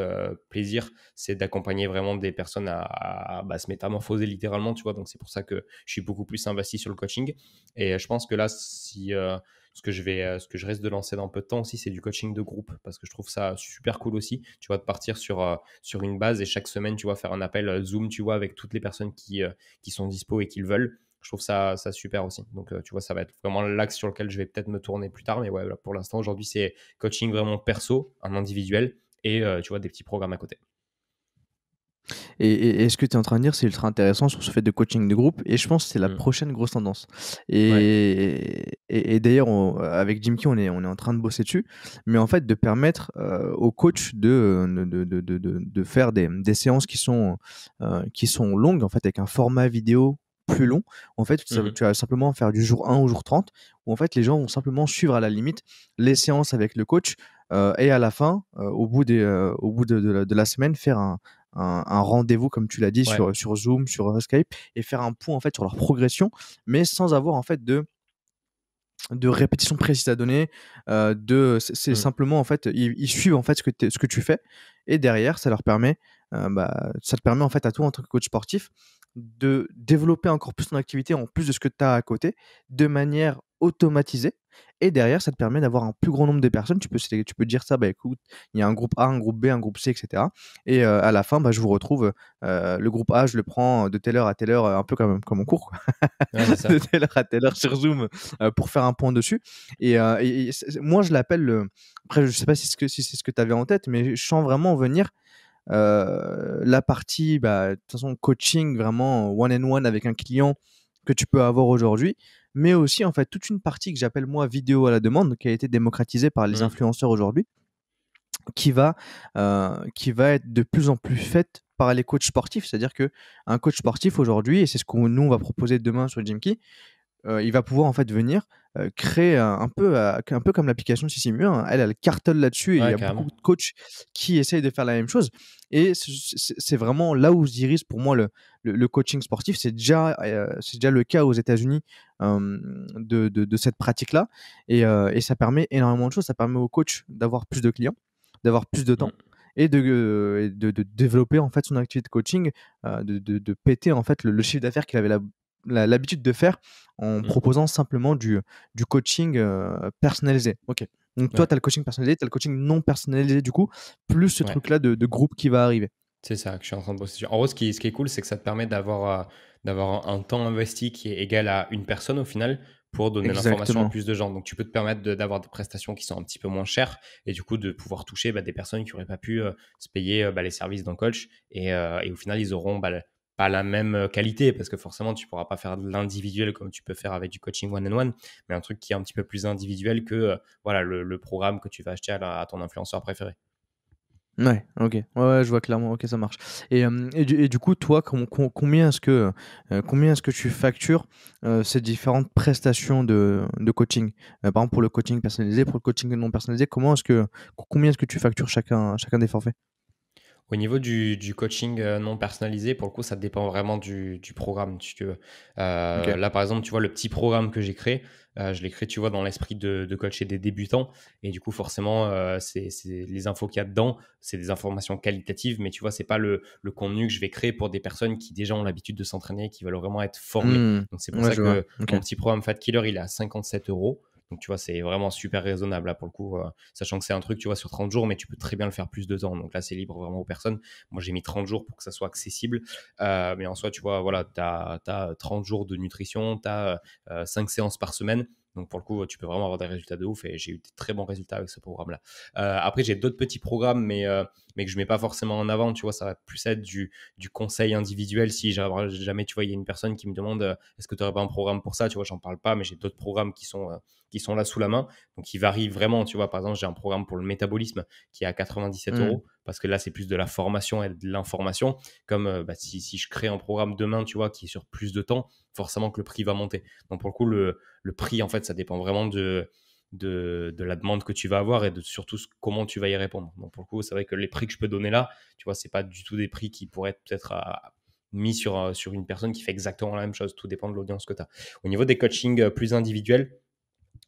plaisir, c'est d'accompagner vraiment des personnes à se métamorphoser littéralement, tu vois. Donc, c'est pour ça que je suis beaucoup plus investi sur le coaching. Et je pense que là, si ce que je risque de lancer dans peu de temps aussi, c'est du coaching de groupe parce que je trouve ça super cool aussi. Tu vois, de partir sur une base et chaque semaine, tu vois, faire un appel Zoom, tu vois, avec toutes les personnes qui sont dispo et qui le veulent. Je trouve ça super aussi. Donc, tu vois, ça va être vraiment l'axe sur lequel je vais peut-être me tourner plus tard. Mais ouais, là, pour l'instant, aujourd'hui, c'est coaching vraiment perso, un individuel et tu vois, des petits programmes à côté. Et ce que tu es en train de dire, c'est ultra intéressant sur ce fait de coaching de groupe et je pense que c'est la Mm. prochaine grosse tendance. Ouais. Et d'ailleurs, avec Jim Key, on est en train de bosser dessus, mais en fait, de permettre aux coachs de faire des séances qui sont longues, en fait, avec un format vidéo plus long. En fait, Mhm. tu vas simplement faire du jour 1 au jour 30, où en fait, les gens vont simplement suivre à la limite les séances avec le coach et à la fin, au bout de la semaine, faire un rendez-vous, comme tu l'as dit, Ouais. sur Zoom, sur Skype, et faire un point en fait sur leur progression, mais sans avoir en fait de répétitions précises à donner. C'est Mm. simplement en fait, ils suivent en fait ce que tu fais, et derrière, ça te permet en fait à toi en tant que coach sportif de développer encore plus ton activité en plus de ce que tu as à côté, de manière automatisée. Et derrière, ça te permet d'avoir un plus grand nombre de personnes. Tu peux dire ça, bah écoute, il y a un groupe A, un groupe B, un groupe C, etc. Et à la fin, bah, je vous retrouve. Le groupe A, je le prends de telle heure à telle heure, un peu comme en cours, quoi. Ouais, c'est De ça. telle heure à telle heure sur Zoom, pour faire un point dessus. Moi, je l'appelle après, je sais pas si c'est ce que tu avais en tête, mais je sens vraiment venir la partie, bah, de toute façon, coaching vraiment one-on-one avec un client que tu peux avoir aujourd'hui, mais aussi en fait toute une partie que j'appelle moi vidéo à la demande, qui a été démocratisée par les Mm. influenceurs aujourd'hui, qui va être de plus en plus faite par les coachs sportifs. C'est-à-dire que un coach sportif aujourd'hui, et c'est ce que nous on va proposer demain sur Jimkey, il va pouvoir en fait venir créer un peu comme l'application Sissimur, hein. Elle cartonne là-dessus et il y Ouais, a beaucoup carrément. de coachs qui essayent de faire la même chose. Et c'est vraiment là où se dirige pour moi le coaching sportif. C'est déjà le cas aux États-Unis de cette pratique-là. Et ça permet énormément de choses. Ça permet aux coachs d'avoir plus de clients, d'avoir plus de temps Mm. et de développer en fait son activité de coaching, de péter en fait le chiffre d'affaires qu'il avait l'habitude de faire en Mm. proposant simplement du coaching personnalisé. Ok. Donc toi, Ouais, tu as le coaching personnalisé, tu as le coaching non personnalisé du coup, plus ce ouais. truc-là de groupe qui va arriver. C'est ça que je suis en train de bosser sur. En gros, ce qui est cool, c'est que ça te permet d'avoir un temps investi qui est égal à une personne au final pour donner l'information à Exactement. plus de gens. Donc, tu peux te permettre d'avoir des prestations qui sont un petit peu moins chères et du coup de pouvoir toucher des personnes qui n'auraient pas pu se payer les services d'un coach et au final, ils auront pas la même qualité parce que forcément, tu pourras pas faire de l'individuel comme tu peux faire avec du coaching one-on-one, mais un truc qui est un petit peu plus individuel que voilà, le programme que tu vas acheter à ton influenceur préféré. Ouais, OK. Ouais, ouais, je vois clairement. OK, ça marche. Et du coup, toi, combien est-ce que tu factures, ces différentes prestations de coaching? Par exemple, pour le coaching personnalisé, pour le coaching non personnalisé, combien est-ce que tu factures chacun des forfaits? Au niveau du coaching non personnalisé, pour le coup, ça dépend vraiment du programme, si tu veux. OK. Là, par exemple, tu vois, le petit programme que j'ai créé, je l'ai créé, tu vois, dans l'esprit de coacher des débutants. Et du coup, forcément, c'est les infos qu'il y a dedans, c'est des informations qualitatives, mais tu vois, c'est pas le contenu que je vais créer pour des personnes qui déjà ont l'habitude de s'entraîner, qui veulent vraiment être formées. Mmh. Donc, c'est pour Ouais, ça je vois. que OK. mon petit programme Fat Killer, il est à 57 €. Donc, tu vois, c'est vraiment super raisonnable là pour le coup, sachant que c'est un truc, tu vois, sur 30 jours, mais tu peux très bien le faire plus de temps. Donc là, c'est libre vraiment aux personnes. Moi, j'ai mis 30 jours pour que ça soit accessible. Mais en soi, tu vois, voilà, tu as 30 jours de nutrition, tu as 5 séances par semaine. Donc pour le coup, tu peux vraiment avoir des résultats de ouf et j'ai eu des très bons résultats avec ce programme-là. Après, j'ai d'autres petits programmes, mais que je mets pas forcément en avant. Tu vois, ça va plus être du conseil individuel. Si jamais, tu vois, il y a une personne qui me demande est-ce que tu n'aurais pas un programme pour ça, tu vois, j'en parle pas, mais j'ai d'autres programmes qui sont là sous la main. Donc, ils varient vraiment. Tu vois, par exemple, j'ai un programme pour le métabolisme qui est à 97 Mmh. euros parce que là, c'est plus de la formation et de l'information. Comme si je crée un programme demain, tu vois, qui est sur plus de temps, forcément que le prix va monter. Donc, pour le coup, le prix, en fait, ça dépend vraiment de la demande que tu vas avoir et de surtout comment tu vas y répondre. Donc, pour le coup, c'est vrai que les prix que je peux donner là, tu vois, c'est pas du tout des prix qui pourraient être peut-être mis sur une personne qui fait exactement la même chose. Tout dépend de l'audience que tu as. Au niveau des coachings plus individuels,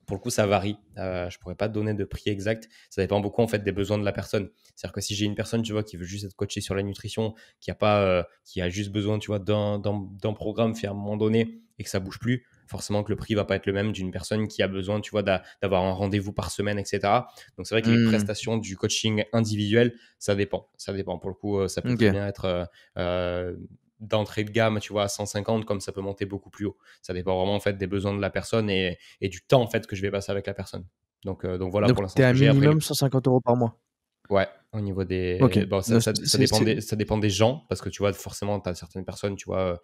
pour le coup, ça varie. Je pourrais pas te donner de prix exact. Ça dépend beaucoup en fait des besoins de la personne. C'est-à-dire que si j'ai une personne, tu vois, qui veut juste être coachée sur la nutrition, qui a juste besoin, tu vois, d'un programme fait à un moment donné et que ça bouge plus, forcément que le prix va pas être le même d'une personne qui a besoin, tu vois, d'avoir un rendez-vous par semaine, etc. Donc c'est vrai que les Mmh. prestations du coaching individuel, ça dépend. Ça dépend. Pour le coup, ça peut très OK. bien être d'entrée de gamme, tu vois, à 150, comme ça peut monter beaucoup plus haut. Ça dépend vraiment en fait des besoins de la personne et du temps en fait que je vais passer avec la personne. Donc voilà Donc pour l'instant tu es ce à que j'ai. Après, minimum 150 € par mois? ouais, au niveau OK. des. Bon, Ne ça dépend ça dépend des gens parce que tu vois, forcément, tu as certaines personnes, tu vois,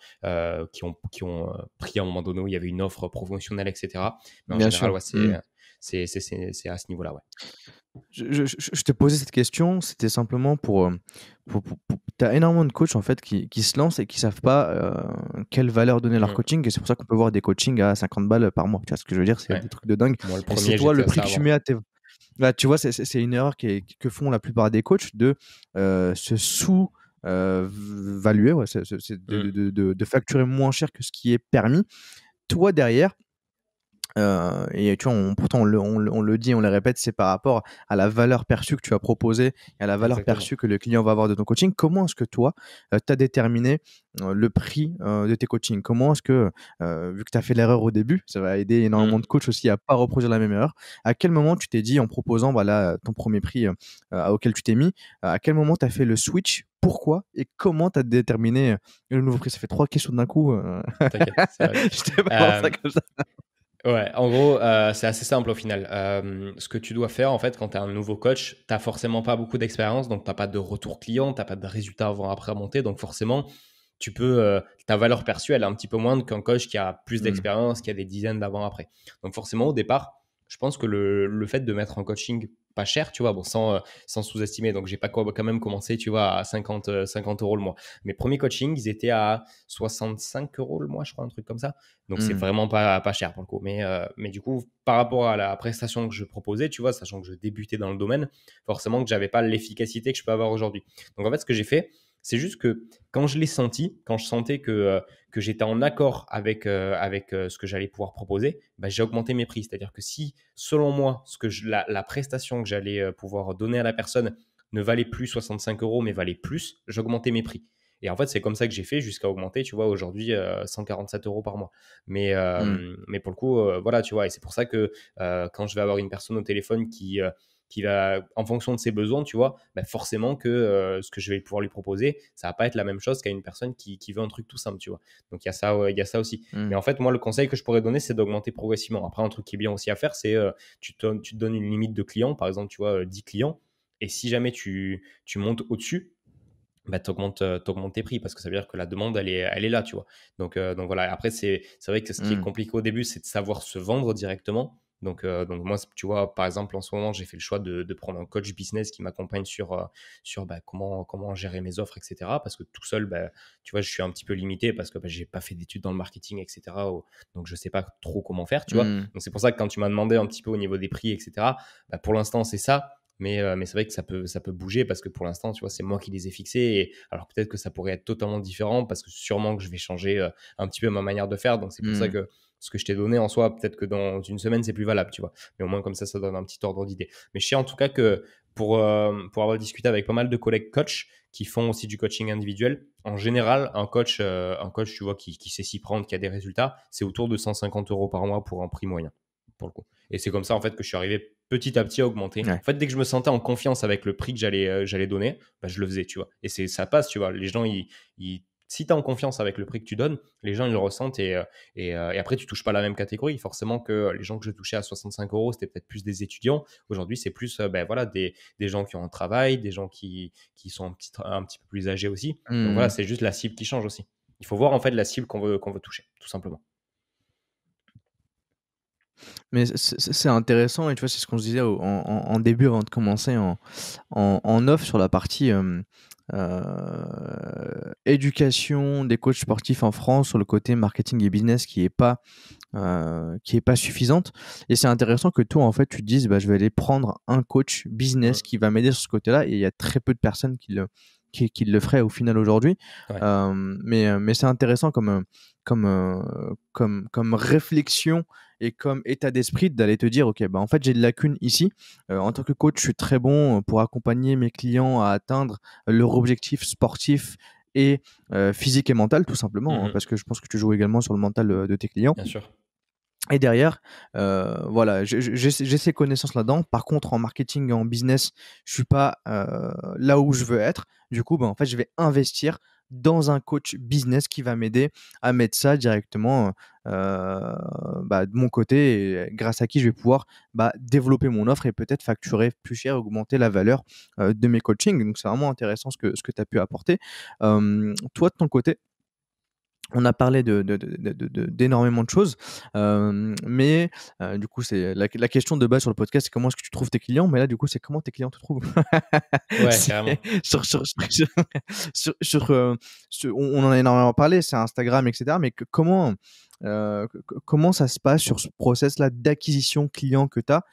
qui ont pris à un moment donné où il y avait une offre promotionnelle, etc. Mais en bien général, sûr. ouais, Mmh. c'est à ce niveau-là, ouais. Je te posais cette question, c'était simplement pour tu as énormément de coachs, en fait, qui se lancent et qui savent pas, quelle valeur donner à leur Mhm. coaching et c'est pour ça qu'on peut voir des coachings à 50 balles par mois. Tu vois ce que je veux dire? C'est Ouais. des trucs de dingue Moi, le et c'est premier, toi, j'étais le à prix ça que tu avant. mets à tes bah, tu vois, c'est une erreur que font la plupart des coachs de, se sous, valuer, ouais, c'est Mhm. de facturer moins cher que ce qui est permis. Toi, derrière, et tu vois, pourtant on le dit, on le répète, c'est par rapport à la valeur perçue que tu as proposée et à la valeur Exactement. perçue que le client va avoir de ton coaching. Comment est-ce que toi, tu as déterminé, le prix, de tes coachings? Comment est-ce que, vu que tu as fait l'erreur au début, ça va aider énormément de Mhm. coachs aussi à pas reproduire la même erreur. À quel moment tu t'es dit en proposant, voilà, ton premier prix, auquel tu t'es mis, à quel moment tu as fait le switch? Pourquoi et comment tu as déterminé, le nouveau prix? Ça fait 3 questions d'un coup, T'inquiète, ça va aller. je te balance ça Euh, comme ça. Ouais, en gros, c'est assez simple au final. Ce que tu dois faire, en fait, quand tu es un nouveau coach, tu forcément pas beaucoup d'expérience, donc tu pas de retour client, tu pas de résultats avant-après à monter. Donc forcément, ta valeur perçue, elle est un petit peu moindre qu'un coach qui a plus Mmh. d'expérience, qui a des dizaines d'avant-après. Donc forcément, au départ, je pense que le fait de mettre en coaching pas cher, tu vois, bon, sans sous-estimer. Donc, j'ai pas quand même commencé, tu vois, à 50 euros le mois. Mes premiers coachings, ils étaient à 65 euros le mois, je crois, un truc comme ça. Donc, c'est Mmh. vraiment pas cher pour le coup. Mais du coup, par rapport à la prestation que je proposais, tu vois, sachant que je débutais dans le domaine, forcément que j'avais pas l'efficacité que je peux avoir aujourd'hui. Donc, en fait, ce que j'ai fait, c'est juste que quand je l'ai senti, quand je sentais que j'étais en accord avec ce que j'allais pouvoir proposer, bah, j'ai augmenté mes prix. C'est-à-dire que si, selon moi, la prestation que j'allais pouvoir donner à la personne ne valait plus 65 euros, mais valait plus, j'augmentais mes prix. Et en fait, c'est comme ça que j'ai fait jusqu'à augmenter, tu vois, aujourd'hui 147 euros par mois. Mmh. Mais pour le coup, voilà, tu vois, et c'est pour ça que quand je vais avoir une personne au téléphone qui va, en fonction de ses besoins, tu vois, bah forcément que ce que je vais pouvoir lui proposer, ça va pas être la même chose qu'à une personne qui veut un truc tout simple, tu vois. Donc il y a ça aussi. Mais Mmh. en fait, moi, le conseil que je pourrais donner, c'est d'augmenter progressivement. Après, un truc qui est bien aussi à faire, c'est tu te donnes une limite de clients, par exemple, tu vois, 10 clients. Et si jamais tu montes au-dessus, bah, tu augmentes tes prix parce que ça veut dire que la demande, elle est là, tu vois. Donc voilà. Après, c'est vrai que ce qui est Mmh. compliqué au début, c'est de savoir se vendre directement. Donc moi, tu vois, par exemple, en ce moment, j'ai fait le choix de prendre un coach business qui m'accompagne sur bah, comment gérer mes offres, etc. Parce que tout seul, bah, tu vois, je suis un petit peu limité parce que bah, j'ai pas fait d'études dans le marketing, etc. Donc je sais pas trop comment faire, tu vois. Mmh. Donc c'est pour ça que quand tu m'as demandé un petit peu au niveau des prix, etc., bah, pour l'instant, c'est ça. Mais c'est vrai que ça peut bouger parce que pour l'instant, tu vois, c'est moi qui les ai fixés. Alors peut-être que ça pourrait être totalement différent parce que sûrement que je vais changer un petit peu ma manière de faire. Donc c'est pour ça Mmh. que ce que je t'ai donné en soi, peut-être que dans une semaine, c'est plus valable, tu vois. Mais au moins comme ça donne un petit ordre d'idée. Mais je sais en tout cas que pour avoir discuté avec pas mal de collègues coachs qui font aussi du coaching individuel, en général, un coach tu vois, qui sait s'y prendre, qui a des résultats, c'est autour de 150 euros par mois pour un prix moyen, pour le coup. Et c'est comme ça, en fait, que je suis arrivé petit à petit à augmenter. Ouais. En fait, dès que je me sentais en confiance avec le prix que j'allais donner, bah, je le faisais, tu vois. Et ça passe, tu vois. Les gens, si tu es en confiance avec le prix que tu donnes, les gens, ils le ressentent. Et après, tu touches pas la même catégorie. Forcément que les gens que je touchais à 65 euros, c'était peut-être plus des étudiants. Aujourd'hui, c'est plus ben, voilà, des gens qui ont un travail, des gens qui sont un petit peu plus âgés aussi. Donc voilà, Mmh. c'est juste la cible qui change aussi. Il faut voir en fait la cible qu'on veut toucher, tout simplement. Mais c'est intéressant et tu vois, c'est ce qu'on se disait en début avant de commencer en off sur la partie, éducation des coachs sportifs en France, sur le côté marketing et business qui est pas suffisante et c'est intéressant que toi, en fait, tu te dises: «Bah, je vais aller prendre un coach business Mm. qui va m'aider sur ce côté-là» et il y a très peu de personnes qui le feraient au final aujourd'hui. Ouais. Mais c'est intéressant comme réflexion et comme état d'esprit d'aller te dire: «OK, bah, en fait, j'ai une lacune ici. En tant que coach, je suis très bon pour accompagner mes clients à atteindre leur objectif sportif et physique et mental», tout simplement, hein, Mhm. parce que je pense que tu joues également sur le mental, de tes clients. Bien sûr. Et derrière, voilà, j'ai ces connaissances là-dedans. Par contre, en marketing et en business, je suis pas, là où je veux être. Du coup, bah, en fait, je vais investir dans un coach business qui va m'aider à mettre ça directement, bah, de mon côté et grâce à qui je vais pouvoir, bah, développer mon offre et peut-être facturer plus cher, augmenter la valeur, de mes coachings. Donc c'est vraiment intéressant ce que tu as pu apporter. Toi, de ton côté, on a parlé d'énormément de choses, mais du coup, c'est la question de base sur le podcast, c'est comment est-ce que tu trouves tes clients? Mais là, du coup, c'est comment tes clients te trouvent? Ouais, C'est carrément. on en a énormément parlé, c'est Instagram et cetera, mais comment ça se passe sur ce process-là d'acquisition client que tu as?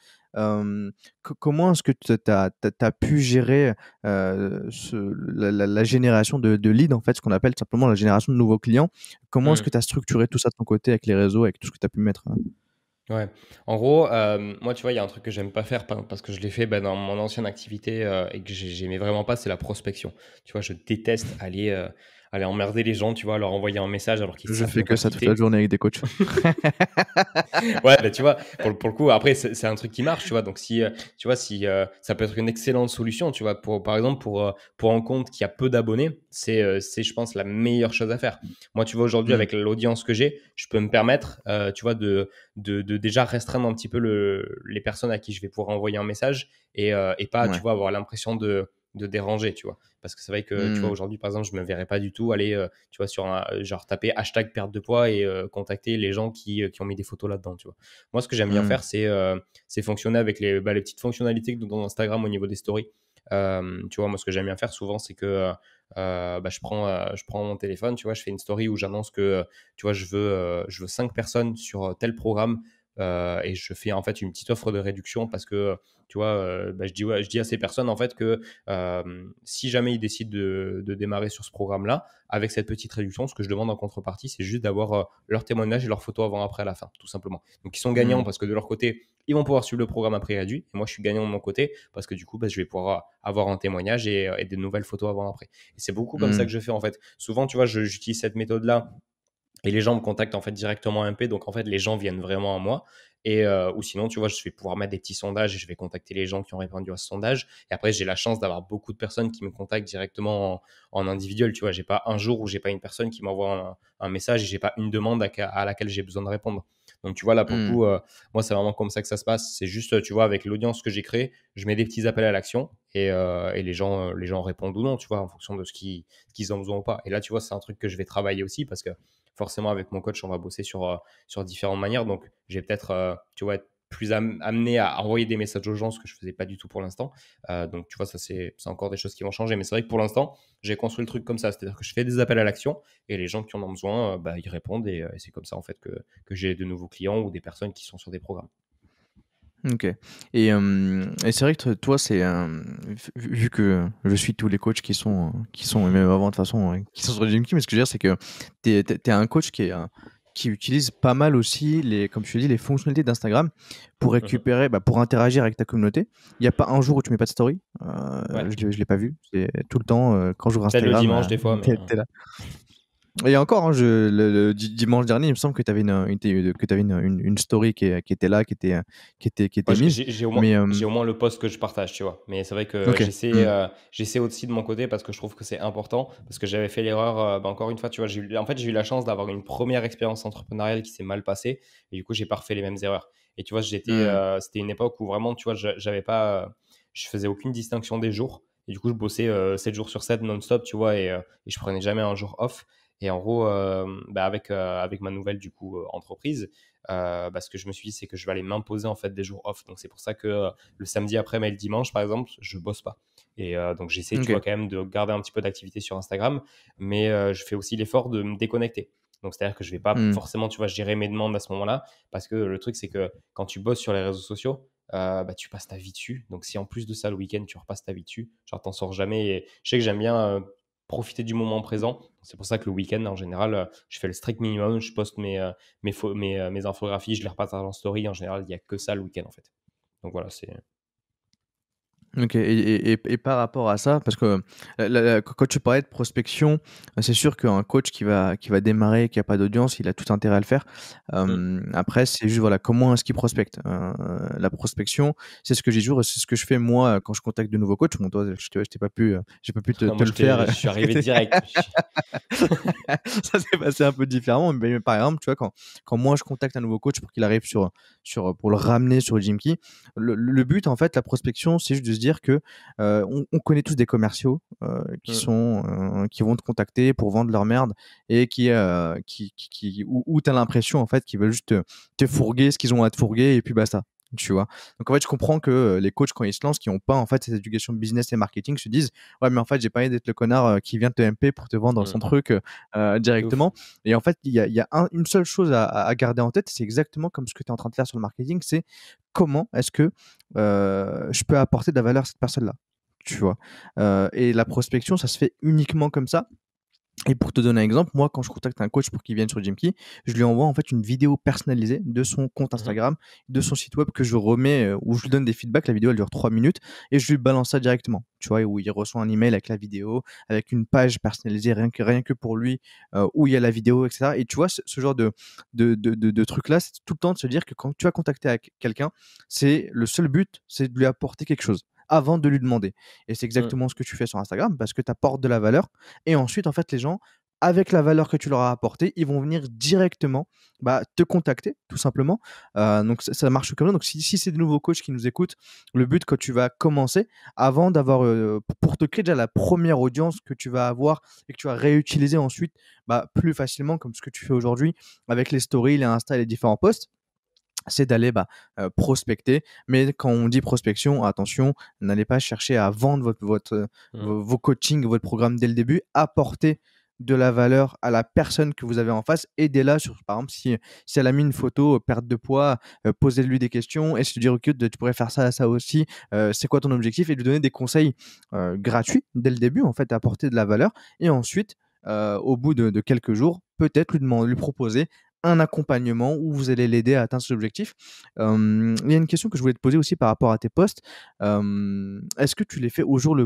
Comment est-ce que tu as pu gérer, ce la génération de leads, en fait, ce qu'on appelle simplement la génération de nouveaux clients? Comment est-ce Mm. que tu as structuré tout ça de ton côté avec les réseaux, avec tout ce que tu as pu mettre, Ouais. En gros, moi, tu vois, il y a un truc que j'aime pas faire parce que je l'ai fait bah, dans mon ancienne activité et que j'aimais vraiment pas, c'est la prospection. Tu vois, je déteste aller emmerder les gens, tu vois, leur envoyer un message alors qu'ils Je savent fais même que pas ça qui toute la t'es. journée avec des coachs. Ouais, bah, tu vois, pour le coup, après, c'est un truc qui marche, tu vois. Donc, tu vois, si ça peut être une excellente solution, tu vois, par exemple, pour un compte qui a peu d'abonnés, c'est, je pense, la meilleure chose à faire. Moi, tu vois, aujourd'hui, Mmh. avec l'audience que j'ai, je peux me permettre, tu vois, de déjà restreindre un petit peu les personnes à qui je vais pouvoir envoyer un message et pas, tu Ouais. vois, avoir l'impression de déranger, tu vois. Parce que c'est vrai que, tu vois, aujourd'hui, par exemple, je me verrais pas du tout aller, tu vois, sur genre taper hashtag perte de poids et contacter les gens qui ont mis des photos là-dedans, tu vois. Moi, ce que j'aime bien faire, c'est fonctionner avec les petites fonctionnalités que dans Instagram au niveau des stories. Tu vois, moi, ce que j'aime bien faire souvent, c'est que je prends mon téléphone, tu vois, je fais une story où j'annonce que, tu vois, je veux 5 personnes sur tel programme et je fais en fait une petite offre de réduction parce que, tu vois, je dis à ces personnes en fait que si jamais ils décident de démarrer sur ce programme-là, avec cette petite réduction, ce que je demande en contrepartie, c'est juste d'avoir leur témoignage et leur photo avant-après à la fin, tout simplement. Donc ils sont gagnants parce que de leur côté, ils vont pouvoir suivre le programme à prix réduit. Et moi, je suis gagnant de mon côté parce que du coup, je vais pouvoir avoir un témoignage et des nouvelles photos avant-après. Et c'est beaucoup comme ça que je fais en fait. Souvent, tu vois, j'utilise cette méthode-là et les gens me contactent en fait directement en MP, donc en fait les gens viennent vraiment à moi. Et ou sinon, tu vois, je vais pouvoir mettre des petits sondages et je vais contacter les gens qui ont répondu à ce sondage. Et après, j'ai la chance d'avoir beaucoup de personnes qui me contactent directement en individuel. Tu vois, j'ai pas un jour où j'ai pas une personne qui m'envoie un message et j'ai pas une demande à laquelle j'ai besoin de répondre. Donc tu vois, là pour le coup, moi c'est vraiment comme ça que ça se passe. C'est juste, tu vois, avec l'audience que j'ai créée, je mets des petits appels à l'action et les gens répondent ou non, tu vois, en fonction de ce qu'ils ont besoin ou pas. Et là, tu vois, c'est un truc que je vais travailler aussi parce que forcément, avec mon coach, on va bosser sur différentes manières. Donc, j'ai peut-être, tu vois, être plus amené à envoyer des messages aux gens, ce que je ne faisais pas du tout pour l'instant. Donc, tu vois, ça, c'est encore des choses qui vont changer. Mais c'est vrai que pour l'instant, j'ai construit le truc comme ça. C'est-à-dire que je fais des appels à l'action et les gens qui en ont besoin, ils répondent. Et c'est comme ça, en fait, que j'ai de nouveaux clients ou des personnes qui sont sur des programmes. OK. Et c'est vrai que toi, c'est vu que je suis tous les coachs qui sont et même avant de toute façon, qui sont sur Gymkey, mais ce que je veux dire, c'est que tu es un coach qui utilise pas mal aussi comme je te dis, les fonctionnalités d'Instagram pour récupérer, pour interagir avec ta communauté. Il y a pas un jour où tu mets pas de story. Ouais. Je l'ai pas vu. C'est tout le temps, quand j'ouvre Peut-être le Instagram, dimanche, des fois. Mais, tu là. Et encore, hein, le dimanche dernier, il me semble que tu avais une story qui était là, qui était moi, mise. Mais j'ai au moins le post que je partage, tu vois. Mais c'est vrai que OK. j'essaie aussi de mon côté parce que je trouve que c'est important. Parce que j'avais fait l'erreur, encore une fois, tu vois, en fait, j'ai eu la chance d'avoir une première expérience entrepreneuriale qui s'est mal passée. Et du coup, j'ai pas refait les mêmes erreurs. Et tu vois, c'était une époque où vraiment, tu vois, j'avais pas, je faisais aucune distinction des jours. Et du coup, je bossais 7 jours sur 7 non-stop, tu vois, et je prenais jamais un jour off. Et en gros, avec ma nouvelle du coup entreprise, ce que je me suis dit, c'est que je vais aller m'imposer en fait des jours off. Donc c'est pour ça que le samedi après, mais le dimanche par exemple, je bosse pas. Et donc j'essaie, tu OK. vois, quand même de garder un petit peu d'activité sur Instagram, mais je fais aussi l'effort de me déconnecter. Donc c'est-à-dire que je vais pas forcément, tu vois, gérer mes demandes à ce moment-là, parce que le truc c'est que quand tu bosses sur les réseaux sociaux, tu passes ta vie dessus. Donc si en plus de ça le week-end tu repasses ta vie dessus, genre t'en sors jamais. Et je sais que j'aime bien profiter du moment présent. C'est pour ça que le week-end, en général, je fais le strict minimum. Je poste mes infographies, je les repartage en story. En général, il n'y a que ça le week-end, en fait. Donc voilà, c'est. OK. Et par rapport à ça, parce que quand tu parlais de prospection, c'est sûr qu'un coach qui va démarrer, qui a pas d'audience, il a tout intérêt à le faire. Après, c'est juste, voilà, comment est-ce qu'il prospecte? La prospection, c'est ce que j'ai toujours et c'est ce que je fais moi, quand je contacte de nouveaux coachs. Bon, toi, je t'ai pas pu, j'ai pas pu te Moi, le faire. je suis arrivé direct. Ça s'est passé un peu différemment, mais par exemple, tu vois, quand moi je contacte un nouveau coach pour qu'il arrive pour le ramener sur Gymkey, le but, en fait, la prospection, c'est juste de se dire que on connaît tous des commerciaux qui vont te contacter pour vendre leur merde et où tu as l'impression, en fait, qu'ils veulent juste te fourguer ce qu'ils ont à te fourguer et puis basta. Tu vois. Donc en fait, je comprends que les coachs, quand ils se lancent, qui n'ont pas en fait cette éducation business et marketing, se disent ouais, mais en fait, j'ai pas envie d'être le connard qui vient te MP pour te vendre son truc De ouf. directement. Et en fait, il y a une seule chose à garder en tête, c'est exactement comme ce que tu es en train de faire sur le marketing, c'est comment est-ce que je peux apporter de la valeur à cette personne-là. Tu vois. Et la prospection, ça se fait uniquement comme ça. Et pour te donner un exemple, moi, quand je contacte un coach pour qu'il vienne sur Gymkey, je lui envoie en fait une vidéo personnalisée de son compte Instagram, de son site web que je remets, où je lui donne des feedbacks. La vidéo, elle dure 3 minutes et je lui balance ça directement. Tu vois, où il reçoit un email avec la vidéo, avec une page personnalisée rien que pour lui, où il y a la vidéo, etc. Et tu vois, ce genre de truc-là, c'est tout le temps de se dire que quand tu vas contacter avec quelqu'un, c'est le seul but, c'est de lui apporter quelque chose avant de lui demander. Et c'est exactement ce que tu fais sur Instagram parce que tu apportes de la valeur et ensuite, en fait, les gens avec la valeur que tu leur as apportée, ils vont venir directement te contacter, tout simplement. Donc, ça marche comme ça. Donc, si c'est de nouveaux coachs qui nous écoutent, le but quand tu vas commencer, avant d'avoir, pour te créer déjà la première audience que tu vas avoir et que tu vas réutiliser ensuite plus facilement, comme ce que tu fais aujourd'hui avec les stories, les Insta et les différents posts, c'est d'aller prospecter. Mais quand on dit prospection, attention, n'allez pas chercher à vendre vos coachings, votre programme dès le début. Apportez de la valeur à la personne que vous avez en face. Aidez-la sur, par exemple, si elle a mis une photo, perte de poids, posez-lui des questions et se dire, ok, tu pourrais faire ça aussi. C'est quoi ton objectif? Et lui donner des conseils gratuits dès le début, en fait, apporter de la valeur. Et ensuite, au bout de quelques jours, peut-être lui proposer un accompagnement où vous allez l'aider à atteindre ses objectifs. Il y a une question que je voulais te poser aussi par rapport à tes posts. Est-ce que tu les fais au jour le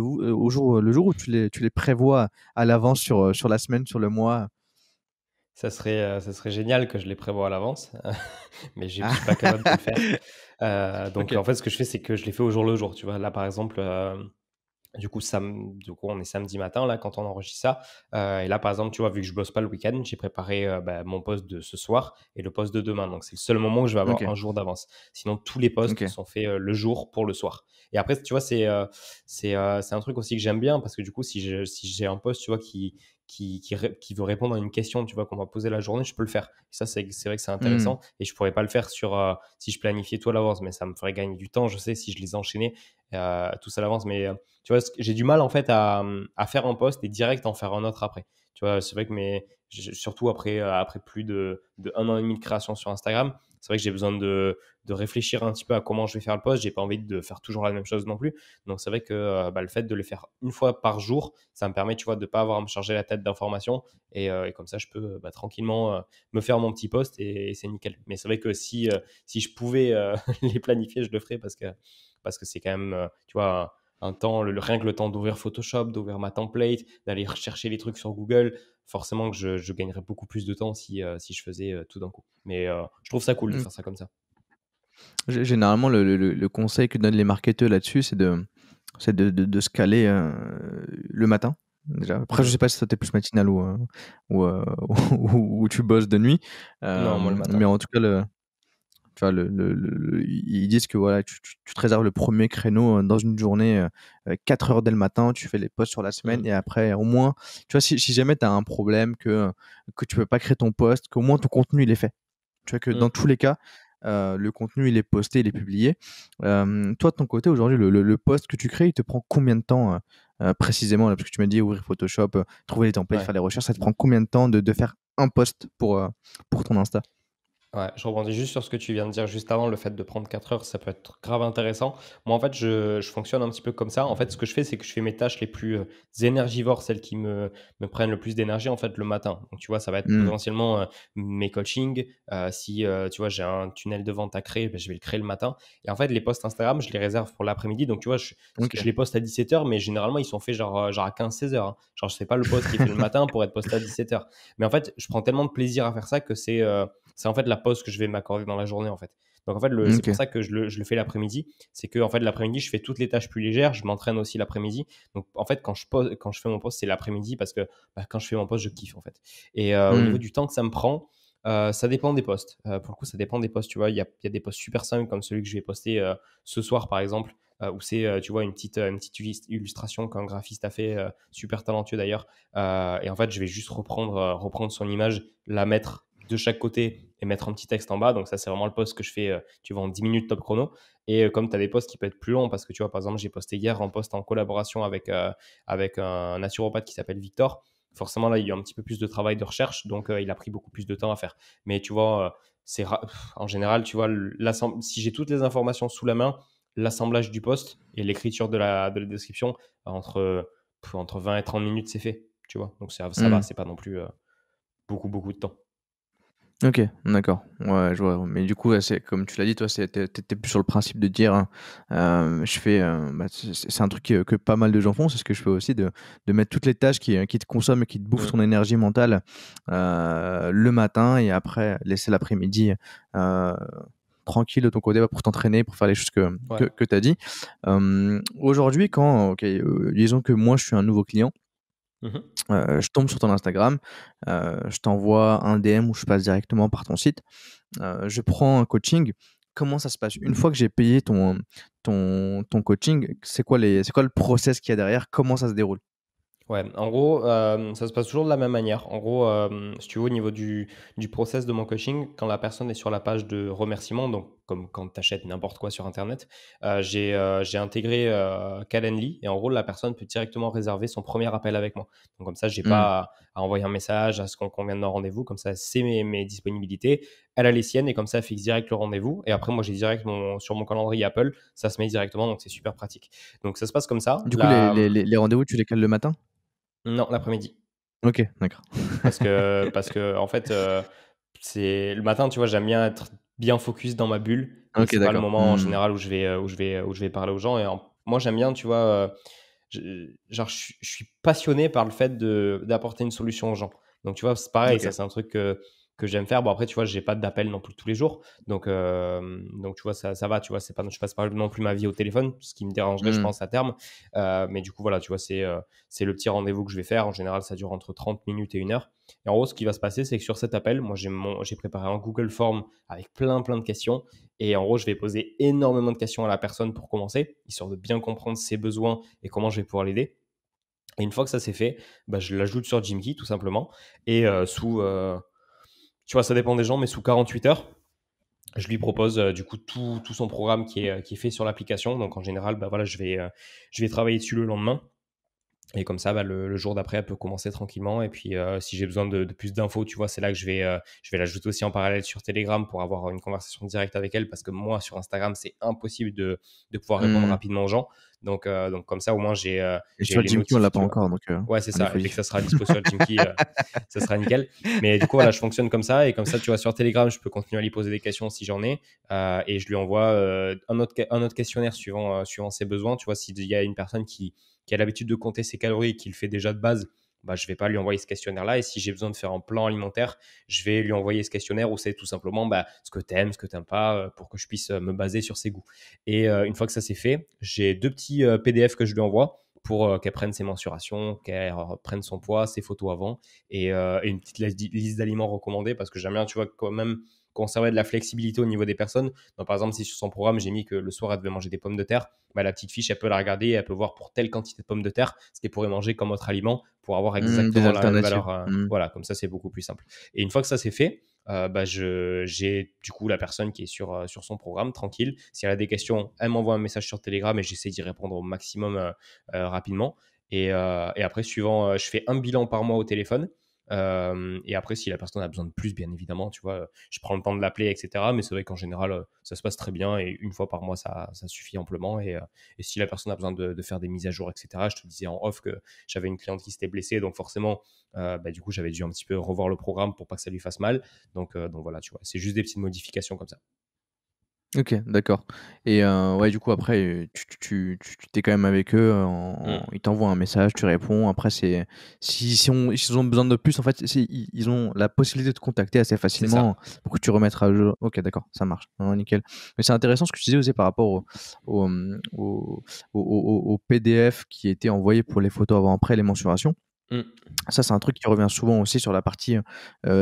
jour ou tu les prévois à l'avance sur la semaine, sur le mois? Ça serait génial que je les prévoie à l'avance, mais je Ah, suis pas capable de le faire. Donc ok, en fait, ce que je fais, c'est que je les fais au jour le jour, tu vois? Là, par exemple, du coup, on est samedi matin là quand on enregistre ça. Et là, par exemple, tu vois, vu que je bosse pas le week-end, j'ai préparé mon post de ce soir et le post de demain. Donc, c'est le seul moment où je vais avoir ok, un jour d'avance. Sinon, tous les posts ok. sont faits le jour pour le soir. Et après, tu vois, c'est un truc aussi que j'aime bien parce que du coup, si j'ai un post, tu vois, qui veut répondre à une question, tu vois, qu'on m'a posé la journée, je peux le faire. Et ça, c'est vrai que c'est Hmm, intéressant. Et je pourrais pas le faire si je planifiais tout à l'avance, mais ça me ferait gagner du temps, je sais, si je les enchaînais tout ça à l'avance. Mais tu vois, j'ai du mal en fait à faire un post et direct en faire un autre après. Tu vois, c'est vrai que surtout après plus de un an et demi de création sur Instagram, c'est vrai que j'ai besoin de réfléchir un petit peu à comment je vais faire le post. J'ai pas envie de faire toujours la même chose non plus. Donc c'est vrai que le fait de le faire une fois par jour, ça me permet, tu vois, de pas avoir à me charger la tête d'informations et comme ça, je peux tranquillement me faire mon petit post et c'est nickel. Mais c'est vrai que si je pouvais les planifier, je le ferais parce que c'est quand même, tu vois, un temps, rien que le temps d'ouvrir Photoshop, d'ouvrir ma template, d'aller rechercher les trucs sur Google, forcément que je gagnerais beaucoup plus de temps si je faisais tout d'un coup. Mais je trouve ça cool de hmm. faire ça comme ça. Généralement, le conseil que donnent les marketeurs là-dessus, c'est de se caler le matin. Déjà. Après, je Mhm. sais pas si ça t'es plus matinal ou, ou tu bosses de nuit. Non, moi le Mais matin. en tout cas, tu vois, ils disent que voilà, tu te réserves le premier créneau dans une journée, 4 heures dès le matin, tu fais les posts sur la semaine Mhm. et après, au moins, tu vois, si jamais tu as un problème que tu peux pas créer ton post, qu'au moins ton contenu il est fait. Tu vois que dans Mhm. tous les cas, le contenu il est posté, il est publié. Toi, de ton côté, aujourd'hui, le post que tu crées, il te prend combien de temps précisément là, parce que tu m'as dit ouvrir Photoshop, trouver les templates, Ouais. faire les recherches, ça te prend combien de temps de faire un post pour ton Insta? Ouais, je rebondis juste sur ce que tu viens de dire juste avant, le fait de prendre 4 heures, ça peut être grave intéressant. Moi, en fait, je fonctionne un petit peu comme ça. En fait, ce que je fais, c'est que je fais mes tâches les plus énergivores, celles qui me prennent le plus d'énergie, en fait, le matin. Donc, tu vois, ça va être Mmh. potentiellement mes coachings. Si, tu vois, j'ai un tunnel de vente à créer, ben, je vais le créer le matin. Et en fait, les posts Instagram, je les réserve pour l'après-midi. Donc, tu vois, je OK. les poste à 17 heures, mais généralement, ils sont faits genre à 15-16 heures, hein. Genre, je fais pas le post qui est fait le matin pour être posté à 17 heures. Mais en fait, je prends tellement de plaisir à faire ça que c'est en fait la pause que je vais m'accorder dans la journée en fait. Donc en fait, c'est pour OK. ça que je le fais l'après-midi. C'est que en fait, l'après-midi, je fais toutes les tâches plus légères. Je m'entraîne aussi l'après-midi. Donc en fait, quand je fais mon poste, c'est l'après-midi parce que quand je fais mon poste, je kiffe en fait. Et au niveau Mmh. du temps que ça me prend, ça dépend des postes. Pour le coup, ça dépend des postes. Tu vois, il y a des postes super simples comme celui que je vais poster ce soir par exemple. Où c'est, tu vois, une petite illustration qu'un graphiste a fait, super talentueux d'ailleurs. Et en fait, je vais juste reprendre son image, la mettre de chaque côté et mettre un petit texte en bas. Donc ça, c'est vraiment le post que je fais, tu vois, en 10 minutes top chrono. Et comme tu as des posts qui peuvent être plus longs, parce que tu vois, par exemple, j'ai posté hier un post en collaboration avec un naturopathe qui s'appelle Victor. Forcément, là, il y a eu un petit peu plus de travail de recherche, donc il a pris beaucoup plus de temps à faire. Mais tu vois, en général, tu vois, si j'ai toutes les informations sous la main, l'assemblage du post et l'écriture de la description, entre 20 et 30 minutes, c'est fait. Tu vois, donc ça va, Mmh. c'est pas non plus beaucoup de temps. OK, d'accord. Ouais, je vois. Mais du coup, ouais, c'est comme tu l'as dit, toi, tu plus sur le principe de dire, hein, je fais, c'est un truc que pas mal de gens font, c'est ce que je fais aussi, de mettre toutes les tâches qui te consomment et qui te bouffent Mm. ton énergie mentale, le matin et après laisser l'après-midi, heu, tranquille de ton côté, pour t'entraîner, pour faire les choses que Ouais. tu as dit. Aujourd'hui, quand OK, disons que moi, je suis un nouveau client. Mmh. Je tombe sur ton Instagram, je t'envoie un DM ou je passe directement par ton site. Je prends un coaching. Comment ça se passe? Une fois que j'ai payé ton coaching, c'est quoi le process qu'il y a derrière? Comment ça se déroule? Ouais, en gros, ça se passe toujours de la même manière. En gros, si tu veux, au niveau du process de mon coaching, quand la personne est sur la page de remerciement, donc comme quand tu achètes n'importe quoi sur internet, j'ai intégré, Calendly et en gros, la personne peut directement réserver son premier appel avec moi. Donc comme ça, j'ai Mmh. pas à envoyer un message, à ce qu'on convienne d'un rendez-vous. Comme ça, elle sait mes disponibilités, elle a les siennes et comme ça, elle fixe direct le rendez-vous et après moi, j'ai direct mon sur mon calendrier Apple, ça se met directement, donc c'est super pratique. Donc ça se passe comme ça. Du coup, les rendez-vous, tu les cales le matin? Non, l'après-midi. OK, d'accord. Parce que en fait, c'est le matin, tu vois, j'aime bien être bien focus dans ma bulle et OK, c'est pas le d'accord. moment en Mmh. général où je vais parler aux gens et moi j'aime bien, tu vois, genre je suis passionné par le fait d'apporter une solution aux gens. Donc tu vois, c'est pareil, ça OK. c'est un truc que j'aime faire. Bon après, tu vois, j'ai pas d'appel non plus tous les jours. Donc tu vois, ça va, tu vois, c'est pas je passe pas non plus ma vie au téléphone, ce qui me dérangerait, je Mmh. pense, à terme. Mais du coup, voilà, tu vois, c'est le petit rendez-vous que je vais faire. En général, ça dure entre 30 minutes et 1 heure. Et en gros, ce qui va se passer, c'est que sur cet appel, moi, j'ai préparé un Google Form avec plein, plein de questions. Et en gros, je vais poser énormément de questions à la personne pour commencer, histoire de bien comprendre ses besoins et comment je vais pouvoir l'aider. Et une fois que ça c'est fait, bah, je l'ajoute sur Gymkey tout simplement. Et tu vois, ça dépend des gens, mais sous 48 heures, je lui propose du coup tout son programme qui est fait sur l'application. Donc en général, bah, voilà, je vais travailler dessus le lendemain. Et comme ça, bah, le jour d'après, elle peut commencer tranquillement. Et puis, si j'ai besoin de plus d'infos, tu vois, c'est là que je vais l'ajouter aussi en parallèle sur Telegram pour avoir une conversation directe avec elle. Parce que moi, sur Instagram, c'est impossible de pouvoir répondre Mmh. rapidement aux gens. Donc comme ça, au moins, Et j'ai sur les Gymkey, on notifs, l'a pas tu vois. encore, donc Ouais, c'est on est ça. Et dès que fouillis. ça sera dispo sur Gymkey, ça sera nickel. Mais du coup, voilà, je fonctionne comme ça. Et comme ça, tu vois, sur Telegram, je peux continuer à lui poser des questions si j'en ai. Et je lui envoie un autre questionnaire suivant ses besoins. Tu vois, s'il y a une personne qui a l'habitude de compter ses calories et qui le fait déjà de base, bah, je ne vais pas lui envoyer ce questionnaire-là. Et si j'ai besoin de faire un plan alimentaire, je vais lui envoyer ce questionnaire où c'est tout simplement bah, ce que tu aimes, ce que tu n'aimes pas, pour que je puisse me baser sur ses goûts. Et une fois que ça c'est fait, j'ai 2 petits PDF que je lui envoie pour qu'elle prenne ses mensurations, qu'elle prenne son poids, ses photos avant et une petite liste d'aliments recommandés parce que j'aime bien, tu vois, quand même conserver de la flexibilité au niveau des personnes. Donc, par exemple, si sur son programme, j'ai mis que le soir, elle devait manger des pommes de terre, bah, la petite fiche, elle peut la regarder et elle peut voir pour telle quantité de pommes de terre ce qu'elle pourrait manger comme autre aliment pour avoir Mmh, des exactement la même alternatives. valeur. Mmh. Voilà, comme ça, c'est beaucoup plus simple. Et une fois que ça c'est fait, bah, j'ai du coup la personne qui est sur son programme, tranquille. Si elle a des questions, elle m'envoie un message sur Telegram et j'essaie d'y répondre au maximum rapidement. Et après, suivant, je fais un bilan par mois au téléphone. Et après, si la personne a besoin de plus, bien évidemment, tu vois, je prends le temps de l'appeler, etc. Mais c'est vrai qu'en général, ça se passe très bien et une fois par mois, ça suffit amplement. Et si la personne a besoin de faire des mises à jour, etc., je te disais en off que j'avais une cliente qui s'était blessée, donc forcément, bah, du coup, j'avais dû un petit peu revoir le programme pour pas que ça lui fasse mal. Donc voilà, tu vois, c'est juste des petites modifications comme ça. OK, d'accord. Et ouais, du coup, après, tu es quand même avec eux, Mm. ils t'envoient un message, tu réponds. Après, s'ils ont besoin de plus, en fait, ils ont la possibilité de te contacter assez C'est facilement ça. pour que tu remettes à jour. OK, d'accord, ça marche. Non, non, nickel. Mais c'est intéressant ce que tu disais aussi par rapport au PDF qui était envoyé pour les photos avant-après, les mensurations. Mm. Ça, c'est un truc qui revient souvent aussi sur la partie,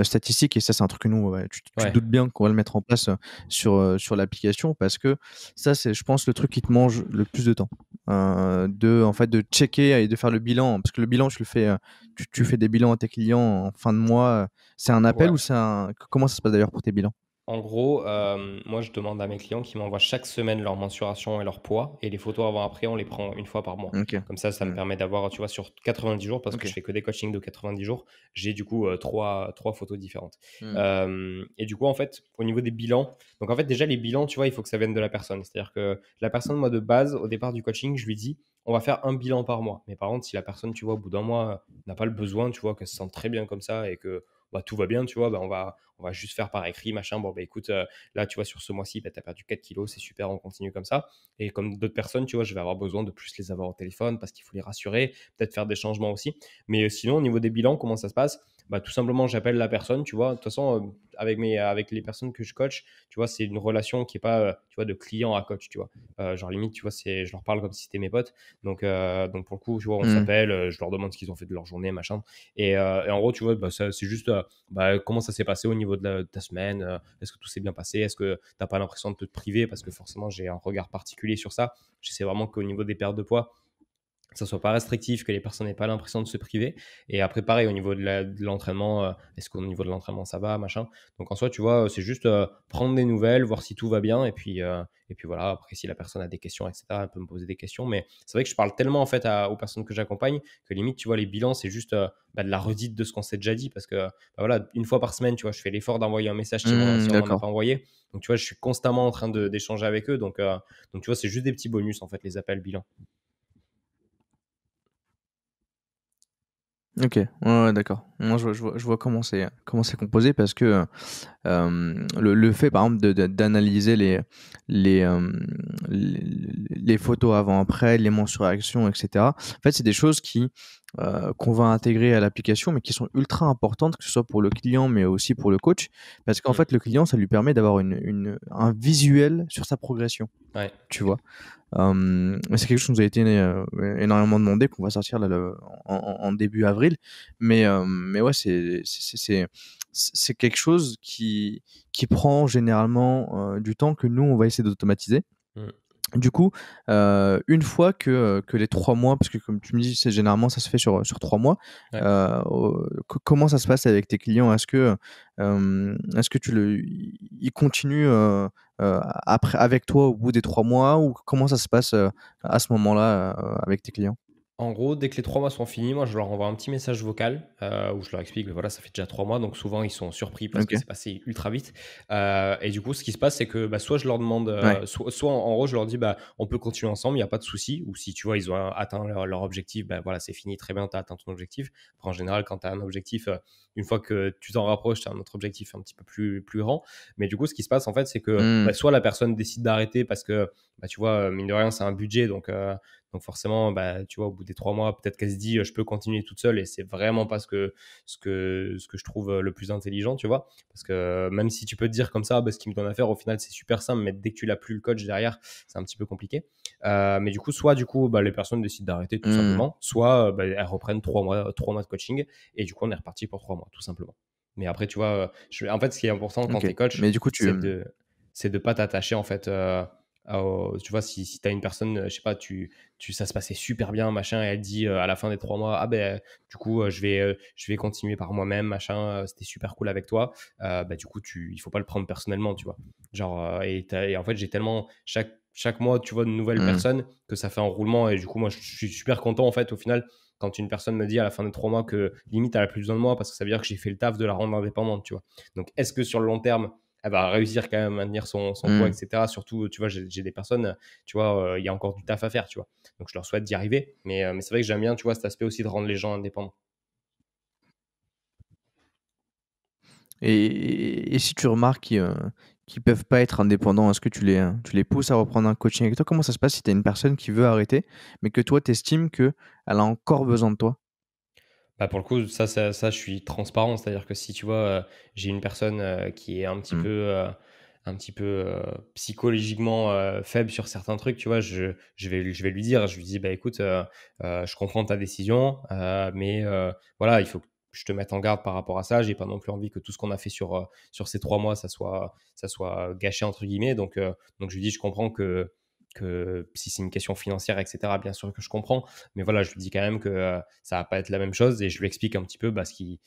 statistique et ça, c'est un truc que nous, ouais, tu te Ouais. doutes bien qu'on va le mettre en place, sur l'application parce que ça, c'est je pense le truc qui te mange le plus de temps. En fait, de checker et de faire le bilan parce que le bilan, tu le fais, tu fais des bilans à tes clients en fin de mois, c'est un appel Ouais. ou c'est un comment ça se passe d'ailleurs pour tes bilans? En gros, moi, je demande à mes clients qu'ils m'envoient chaque semaine leur mensuration et leur poids et les photos avant-après, on les prend une fois par mois. OK. Comme ça me Mmh. permet d'avoir, tu vois, sur 90 jours, parce que je OK. fais que des coachings de 90 jours, j'ai du coup, trois photos différentes. Mmh. Et du coup, en fait, au niveau des bilans, donc en fait, déjà, les bilans, tu vois, il faut que ça vienne de la personne. C'est-à-dire que la personne, moi, de base, au départ du coaching, je lui dis: «On va faire un bilan par mois». Mais par contre, si la personne, tu vois, au bout d'un mois, n'a pas le besoin, tu vois, qu'elle se sent très bien comme ça et que, bah, tout va bien, tu vois, bah, on va juste faire par écrit, machin. Bon, bah écoute, là, tu vois, sur ce mois-ci, bah, tu as perdu 4 kilos, c'est super, on continue comme ça. Et comme d'autres personnes, tu vois, je vais avoir besoin de plus les avoir au téléphone parce qu'il faut les rassurer, peut-être faire des changements aussi. Mais sinon, au niveau des bilans, comment ça se passe? Bah, tout simplement, j'appelle la personne, tu vois. De toute façon, avec les personnes que je coach, tu vois, c'est une relation qui est pas, tu vois, de client à coach, tu vois. Genre limite, tu vois, je leur parle comme si c'était mes potes. Donc pour le coup, tu vois, on Mmh. s'appelle, je leur demande ce qu'ils ont fait de leur journée, machin. Et en gros, tu vois, bah, c'est juste comment ça s'est passé au niveau de ta semaine. Est-ce que tout s'est bien passé? Est-ce que tu n'as pas l'impression de te priver? Parce que forcément, j'ai un regard particulier sur ça. J'essaie vraiment qu'au niveau des pertes de poids, ça soit pas restrictif, que les personnes n'aient pas l'impression de se priver. Et après, pareil, au niveau de l'entraînement, est-ce qu'au niveau de l'entraînement, ça va, machin. Donc en soi, tu vois, c'est juste prendre des nouvelles, voir si tout va bien. Et puis voilà, après, si la personne a des questions, etc., elle peut me poser des questions. Mais c'est vrai que je parle tellement en fait aux personnes que j'accompagne que limite, tu vois, les bilans, c'est juste de la redite de ce qu'on s'est déjà dit. Parce que voilà, une fois par semaine, tu vois, je fais l'effort d'envoyer un message si on m'en a D'accord. pas envoyé. Donc tu vois, je suis constamment en train d'échanger avec eux. Donc tu vois, c'est juste des petits bonus en fait, les appels bilans. OK. Ouais, ouais, d'accord. Moi, je vois comment c'est composé parce que, le fait, par exemple, d'analyser les, les photos avant-après, les mensurations et cetera. En fait, c'est des choses qu'on va intégrer à l'application, mais qui sont ultra importantes, que ce soit pour le client, mais aussi pour le coach. Parce qu'en Mm. fait, le client, ça lui permet d'avoir un visuel sur sa progression, Ouais. tu vois? C'est quelque chose qui nous a été énormément demandé, qu'on va sortir là, en début avril. Mais ouais, c'est quelque chose qui prend généralement du temps que nous, on va essayer d'automatiser. Mm. Du coup, une fois que les 3 mois, parce que comme tu me dis, c'est généralement ça se fait sur 3 mois, Ouais. comment ça se passe avec tes clients? Est-ce que ils continuent, après avec toi au bout des 3 mois ou comment ça se passe, à ce moment-là, avec tes clients? En gros, dès que les 3 mois sont finis, moi, je leur envoie un petit message vocal où je leur explique que voilà, ça fait déjà 3 mois. Donc souvent, ils sont surpris parce que OK. c'est passé ultra vite. Et du coup, ce qui se passe, c'est que bah, soit je leur demande, Ouais. soit en gros, je leur dis, bah, on peut continuer ensemble, il n'y a pas de souci. Ou si tu vois, ils ont atteint leur objectif, bah, voilà, c'est fini, très bien, tu as atteint ton objectif. Après, en général, quand tu as un objectif, une fois que tu t'en rapproches, tu as un autre objectif un petit peu plus grand. Mais du coup, ce qui se passe, en fait, c'est que Mmh. bah, soit la personne décide d'arrêter parce que, bah, tu vois, mine de rien, c'est un budget. Donc forcément, bah, tu vois, au bout des 3 mois, peut-être qu'elle se dit, je peux continuer toute seule et c'est vraiment pas ce que je trouve le plus intelligent, tu vois. Parce que même si tu peux te dire comme ça, bah, ce qui me donne à faire, au final, c'est super simple, mais dès que tu l'as plus le coach derrière, c'est un petit peu compliqué. Mais du coup, soit du coup, bah, les personnes décident d'arrêter tout Mmh. simplement, soit bah, elles reprennent 3 mois de coaching et du coup, on est reparti pour 3 mois, tout simplement. Mais après, tu vois, en fait, ce qui est important quand OK. tu es coach, Mais du coup, c'est de pas t'attacher en fait. Tu vois, si tu as une personne, je sais pas, ça se passait super bien, machin, et elle dit à la fin des 3 mois, ah ben, du coup, je vais continuer par moi-même, machin, c'était super cool avec toi. Bah, du coup, il faut pas le prendre personnellement, tu vois. Genre, et en fait, j'ai tellement, chaque mois, tu vois, de nouvelles mmh. personnes que ça fait un roulement, et du coup, moi, je suis super content, en fait, au final, quand une personne me dit à la fin des 3 mois que limite, elle a plus besoin de moi parce que ça veut dire que j'ai fait le taf de la rendre indépendante, tu vois. Donc, est-ce que sur le long terme, elle va réussir quand même à maintenir son poids, Mmh. etc. Surtout, tu vois, j'ai des personnes, tu vois, il y a encore du taf à faire, tu vois. Donc, je leur souhaite d'y arriver. Mais c'est vrai que j'aime bien, tu vois, cet aspect aussi de rendre les gens indépendants. Et si tu remarques qu'ils peuvent pas être indépendants, est-ce que tu les pousses à reprendre un coaching avec toi? Comment ça se passe si tu as une personne qui veut arrêter, mais que toi, tu estimes qu'elle a encore besoin de toi? Bah, pour le coup, je suis transparent. C'est-à-dire que si tu vois, j'ai une personne qui est Mmh. un petit peu psychologiquement faible sur certains trucs, tu vois, je vais lui dire, je lui dis, bah écoute, je comprends ta décision, mais voilà, il faut que je te mette en garde par rapport à ça. J'ai pas non plus envie que tout ce qu'on a fait sur ces 3 mois, ça soit gâché entre guillemets. Donc je lui dis, je comprends que si c'est une question financière, etc., bien sûr que je comprends. Mais voilà, je lui dis quand même que ça va pas être la même chose et je lui explique un petit peu bah, ce qui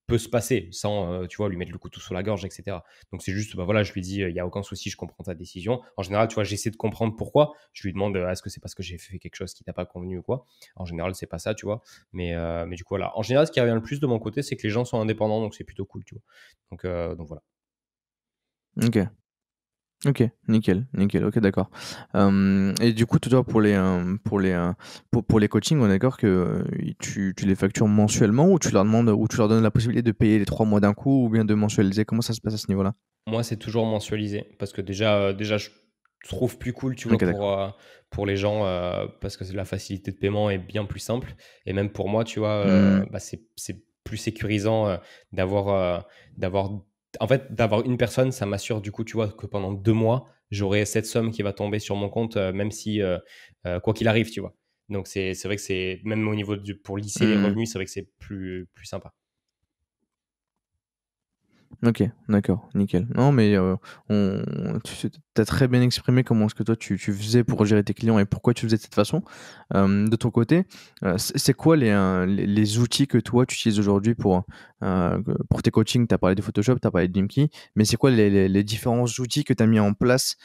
peut se passer sans, tu vois, lui mettre le couteau sous la gorge, etc. Donc c'est juste, bah voilà, je lui dis, il y a aucun souci, je comprends ta décision. En général, tu vois, j'essaie de comprendre pourquoi. Je lui demande, est-ce que c'est parce que j'ai fait quelque chose qui t'a pas convenu ou quoi. En général, c'est pas ça, tu vois. Mais du coup, voilà. En général, ce qui revient le plus de mon côté, c'est que les gens sont indépendants, donc c'est plutôt cool, tu vois. Donc voilà. OK. OK, nickel, nickel. OK, d'accord. Et du coup, toi, pour les coachings, on est d'accord que, tu les factures mensuellement ou tu leur demandes ou tu leur donnes la possibilité de payer les 3 mois d'un coup ou bien de mensualiser? Comment ça se passe à ce niveau-là? Moi, c'est toujours mensualisé parce que déjà, je trouve plus cool, tu OK, vois, d'accord. pour les gens, parce que la facilité de paiement est bien plus simple et même pour moi, tu vois, Mmh. bah, c'est plus sécurisant, d'avoir, d'avoir en fait, d'avoir une personne, ça m'assure du coup, tu vois, que pendant 2 mois, j'aurai cette somme qui va tomber sur mon compte, même si, quoi qu'il arrive, tu vois? Donc c'est vrai que c'est même au niveau du pour lisser les Mmh. revenus, c'est vrai que c'est plus sympa. OK, d'accord, nickel. Non, mais on tu as très bien exprimé comment est-ce que toi tu faisais pour gérer tes clients et pourquoi tu faisais de cette façon. De ton côté, c'est quoi les outils que toi tu utilises aujourd'hui pour tes coachings? Tu as parlé de Photoshop, tu as parlé de Gimki, mais c'est quoi les différents outils que tu as mis en place,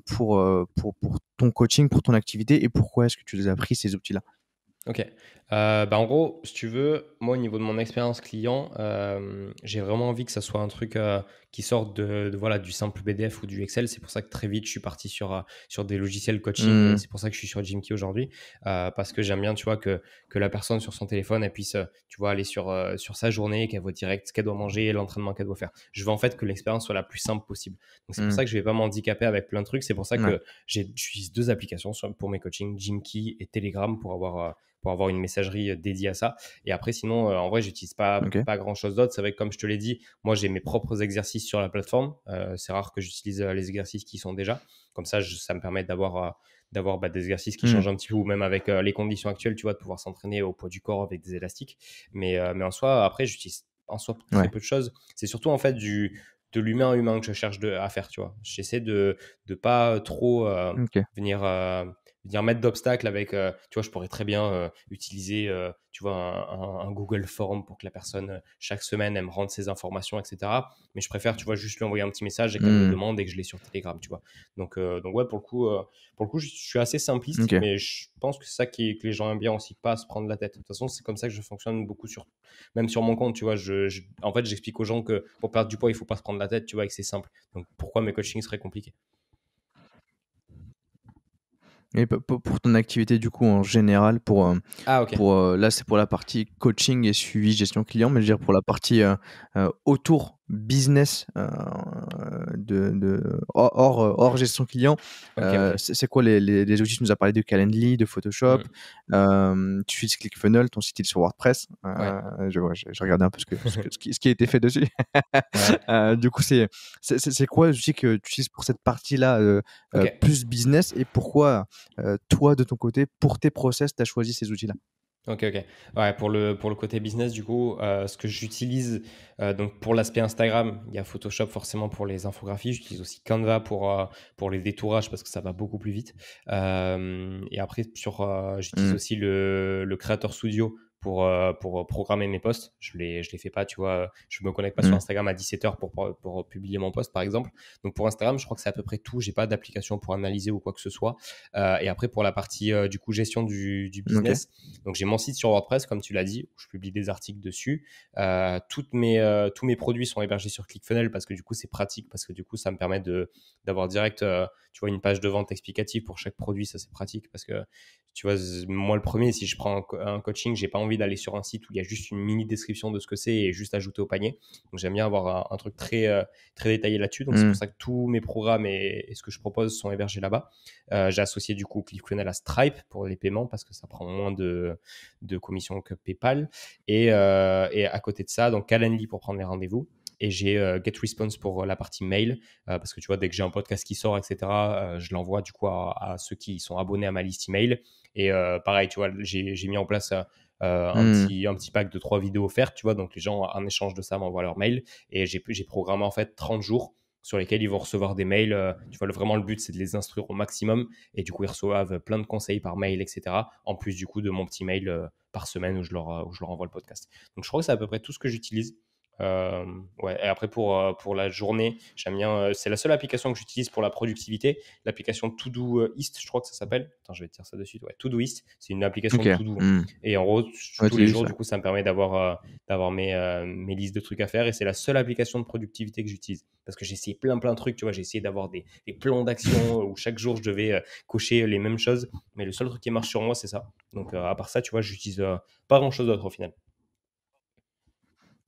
pour ton coaching, pour ton activité et pourquoi est-ce que tu les as pris ces outils-là? OK. Bah, en gros, si tu veux, moi, au niveau de mon expérience client, j'ai vraiment envie que ça soit un truc, qui sorte voilà, du simple PDF ou du Excel. C'est pour ça que très vite, je suis parti sur des logiciels coaching et Mmh. c'est pour ça que je suis sur Gymkey aujourd'hui. Parce que j'aime bien, tu vois, que la personne sur son téléphone, elle puisse, tu vois, aller sur sa journée, qu'elle voit direct ce qu'elle doit manger et l'entraînement qu'elle doit faire. Je veux en fait que l'expérience soit la plus simple possible. Donc c'est pour Mmh. ça que je vais pas m'handicaper avec plein de trucs. C'est pour ça Ouais. que j'utilise 2 applications pour mes coachings, Gymkey et Telegram pour avoir une messagerie dédiée à ça. Et après, sinon, en vrai, j'utilise OK. pas grand chose d'autre. C'est vrai que, comme je te l'ai dit, moi, j'ai mes propres exercices sur la plateforme. C'est rare que j'utilise les exercices qui sont déjà. Comme ça, ça me permet d'avoir bah, des exercices qui Mmh. changent un petit peu, ou même avec les conditions actuelles, tu vois, de pouvoir s'entraîner au poids du corps avec des élastiques. Mais en soi, après, j'utilise en soi très Ouais. peu de choses. C'est surtout en fait de l'humain à humain que je cherche à faire, tu vois. J'essaie de pas trop OK. venir venir mettre d'obstacles avec, tu vois, je pourrais très bien utiliser, tu vois, un Google Form pour que la personne, chaque semaine, elle me rende ses informations, etc. Mais je préfère, tu vois, juste lui envoyer un petit message et qu'elle me le Mmh. demande et que je l'ai sur Telegram, tu vois. Donc ouais, pour le coup, je suis assez simpliste, OK. mais je pense que c'est ça que les gens aiment bien aussi, pas se prendre la tête. De toute façon, c'est comme ça que je fonctionne beaucoup même sur mon compte, tu vois. En fait, j'explique aux gens que pour perdre du poids, il faut pas se prendre la tête, tu vois, et que c'est simple. Donc pourquoi mes coachings seraient compliqués? Et pour ton activité du coup en général Ah, ok. là c'est pour la partie coaching et suivi gestion client, mais je veux dire pour la partie, autour business, de hors gestion client, Ok, ok. c'est quoi les outils? Tu nous as parlé de Calendly, de Photoshop, Hmm. tu utilises ClickFunnels, ton site il est sur WordPress, Ouais. je vois, j'ai regardé un peu ce qui a été fait dessus. Ouais. Du coup c'est quoi les outils que tu utilises pour cette partie-là, Ok. plus business et pourquoi, toi, de ton côté, pour tes process, tu as choisi ces outils-là? Ok, ok. Ouais, pour le côté business, du coup, ce que j'utilise, donc pour l'aspect Instagram, il y a Photoshop forcément pour les infographies. J'utilise aussi Canva pour les détourages parce que ça va beaucoup plus vite. Et après, j'utilise Mmh. aussi le Creator Studio pour programmer mes posts. Je les fais pas, tu vois. Je me connecte pas sur Mmh. Instagram à 17h pour publier mon post, par exemple. Donc pour Instagram, je crois que c'est à peu près tout. J'ai pas d'application pour analyser ou quoi que ce soit. Et après, pour la partie du coup gestion du OK. business, donc j'ai mon site sur WordPress, comme tu l'as dit, où je publie des articles dessus. Tous mes produits sont hébergés sur ClickFunnels parce que du coup c'est pratique, parce que du coup ça me permet d'avoir direct, tu vois, une page de vente explicative pour chaque produit. Ça c'est pratique parce que tu vois, moi le premier, si je prends un coaching, j'ai pas envie d'aller sur un site où il y a juste une mini description de ce que c'est et juste ajouter au panier. Donc j'aime bien avoir un truc très détaillé là-dessus. Donc c'est pour Mmh. ça que tous mes programmes et ce que je propose sont hébergés là-bas. J'ai associé du coup ClickFunnels à Stripe pour les paiements parce que ça prend moins de commission que PayPal. Et à côté de ça, donc Calendly pour prendre les rendez-vous. Et j'ai GetResponse pour la partie mail, parce que tu vois, dès que j'ai un podcast qui sort, etc., je l'envoie du coup à ceux qui sont abonnés à ma liste email. Et pareil, tu vois, j'ai mis en place Mmh. un petit pack de 3 vidéos offertes, tu vois, donc les gens, en échange de ça, m'envoient leur mail. Et j'ai programmé en fait 30 jours sur lesquels ils vont recevoir des mails. Tu vois, vraiment, le but, c'est de les instruire au maximum. Et du coup, ils reçoivent plein de conseils par mail, etc. En plus, du coup, de mon petit mail par semaine où je leur envoie le podcast. Donc, je crois que c'est à peu près tout ce que j'utilise. Ouais. Et après, pour la journée, j'aime bien. C'est la seule application que j'utilise pour la productivité. L'application Todoist, je crois que ça s'appelle. Attends, je vais te dire ça de suite. Ouais, Todoist, c'est une application Ok. de to-do, hein. Et en gros, Ouais, tous tu as les vu jours, ça. du coup, ça me permet d'avoir mes listes de trucs à faire. Et c'est la seule application de productivité que j'utilise. Parce que j'ai essayé plein de trucs, tu vois. J'ai essayé d'avoir des plans d'action où chaque jour, je devais cocher les mêmes choses. Mais le seul truc qui marche sur moi, c'est ça. Donc, à part ça, tu vois, j'utilise pas grand-chose d'autre au final.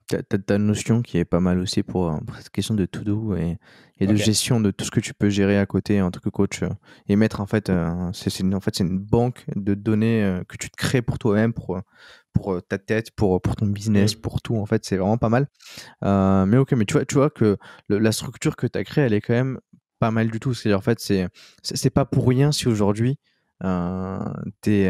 T'as une notion qui est pas mal aussi pour cette question de to-do et de Ok. gestion de tout ce que tu peux gérer à côté en tant que coach et mettre en fait, en fait, c'est une banque de données que tu te crées pour toi-même, pour ta tête, pour ton business, Hmm. pour tout. En fait, c'est vraiment pas mal. Mais ok, mais tu vois que la structure que tu as créée, elle est quand même pas mal du tout. C'est-à-dire, en fait, c'est pas pour rien si aujourd'hui euh, t'es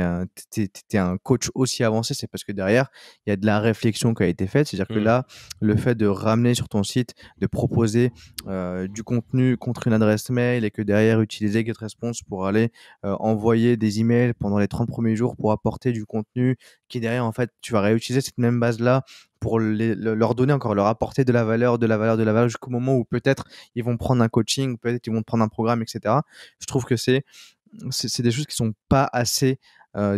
un coach aussi avancé, c'est parce que derrière, il y a de la réflexion qui a été faite. C'est-à-dire que Hmm. là, le fait de ramener sur ton site, de proposer du contenu contre une adresse mail et que derrière, utiliser GetResponse pour aller envoyer des emails pendant les 30 premiers jours pour apporter du contenu qui derrière, en fait, tu vas réutiliser cette même base-là pour leur donner encore, leur apporter de la valeur, de la valeur, de la valeur, jusqu'au moment où peut-être ils vont prendre un coaching, peut-être ils vont prendre un programme, etc. Je trouve que c'est des choses qui sont pas assez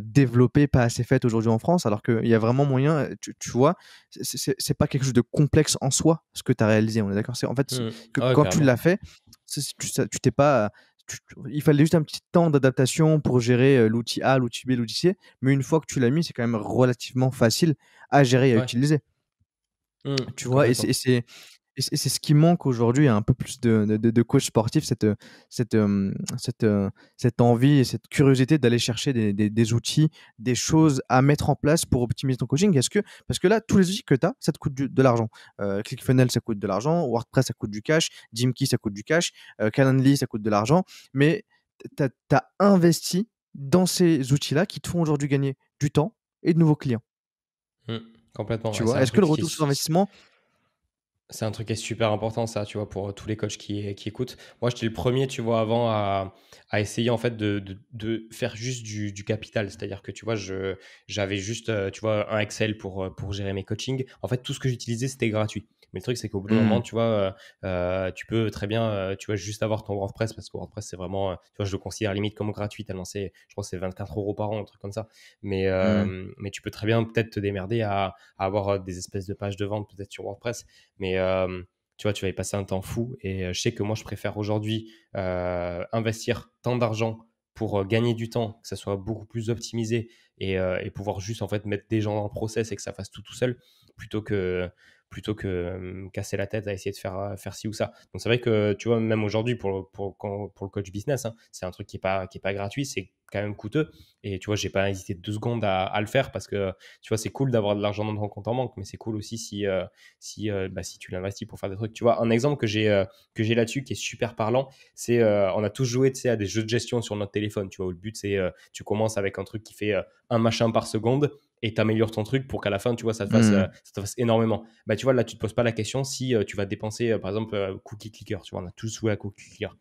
développées, pas assez faites aujourd'hui en France, alors qu'il y a vraiment moyen, tu vois, c'est pas quelque chose de complexe en soi, ce que tu as réalisé, on est d'accord? En fait, Hmm. que Ah ouais, quand tu carrément. l'as fait, tu t'es pas... il fallait juste un petit temps d'adaptation pour gérer l'outil A, l'outil B, l'outil C, mais une fois que tu l'as mis, c'est quand même relativement facile à gérer et à Ouais. utiliser. Hmm. Tu vois, Complètement. c'est ce qui manque aujourd'hui à un peu plus de coachs sportifs, cette, cette envie et cette curiosité d'aller chercher des outils, des choses à mettre en place pour optimiser ton coaching. Parce que là, tous les outils que tu as, ça te coûte de l'argent. ClickFunnels, ça coûte de l'argent. WordPress, ça coûte du cash. Gymkey, ça coûte du cash. Calendly, ça coûte de l'argent. Mais tu as investi dans ces outils-là qui te font aujourd'hui gagner du temps et de nouveaux clients. Hmm. Complètement. Tu Et c'est vois, un est-ce que truc le qui retour sur investissement... C'est un truc qui est super important, ça, tu vois, pour tous les coachs qui écoutent. Moi, j'étais le premier, tu vois, avant à essayer, en fait, de faire juste du capital. C'est-à-dire que, tu vois, j'avais juste, tu vois, un Excel pour gérer mes coachings. En fait, tout ce que j'utilisais, c'était gratuit. Mais le truc, c'est qu'au bout d'un moment, Hmm. tu vois, tu peux très bien, tu vois, juste avoir ton WordPress parce que WordPress, c'est vraiment, tu vois, je le considère limite comme gratuit tellement je crois que c'est 24 euros par an, un truc comme ça. Hmm. Mais tu peux très bien peut-être te démerder à avoir des espèces de pages de vente peut-être sur WordPress. Mais tu vois, tu vas y passer un temps fou. Et je sais que moi, je préfère aujourd'hui investir tant d'argent pour gagner du temps, que ça soit beaucoup plus optimisé et pouvoir juste en fait mettre des gens dans le process et que ça fasse tout seul, plutôt que plutôt que me casser la tête à essayer de faire ci ou ça. Donc c'est vrai que tu vois, même aujourd'hui pour le coach business, hein, c'est un truc qui est pas gratuit, c'est quand même coûteux. Et tu vois, j'ai pas hésité 2 secondes à le faire parce que tu vois, c'est cool d'avoir de l'argent dans ton compte en banque, mais c'est cool aussi si tu l'investis pour faire des trucs. Tu vois, un exemple que j'ai là-dessus qui est super parlant, c'est on a tous joué, tu sais, à des jeux de gestion sur notre téléphone. Tu vois, où le but c'est tu commences avec un truc qui fait un machin par seconde et tu améliores ton truc pour qu'à la fin, tu vois, Hmm. ça te fasse énormément. Bah, tu vois, là, tu te poses pas la question si tu vas dépenser, par exemple, cookie clicker. Tu vois, on a tous joué à cookie clicker.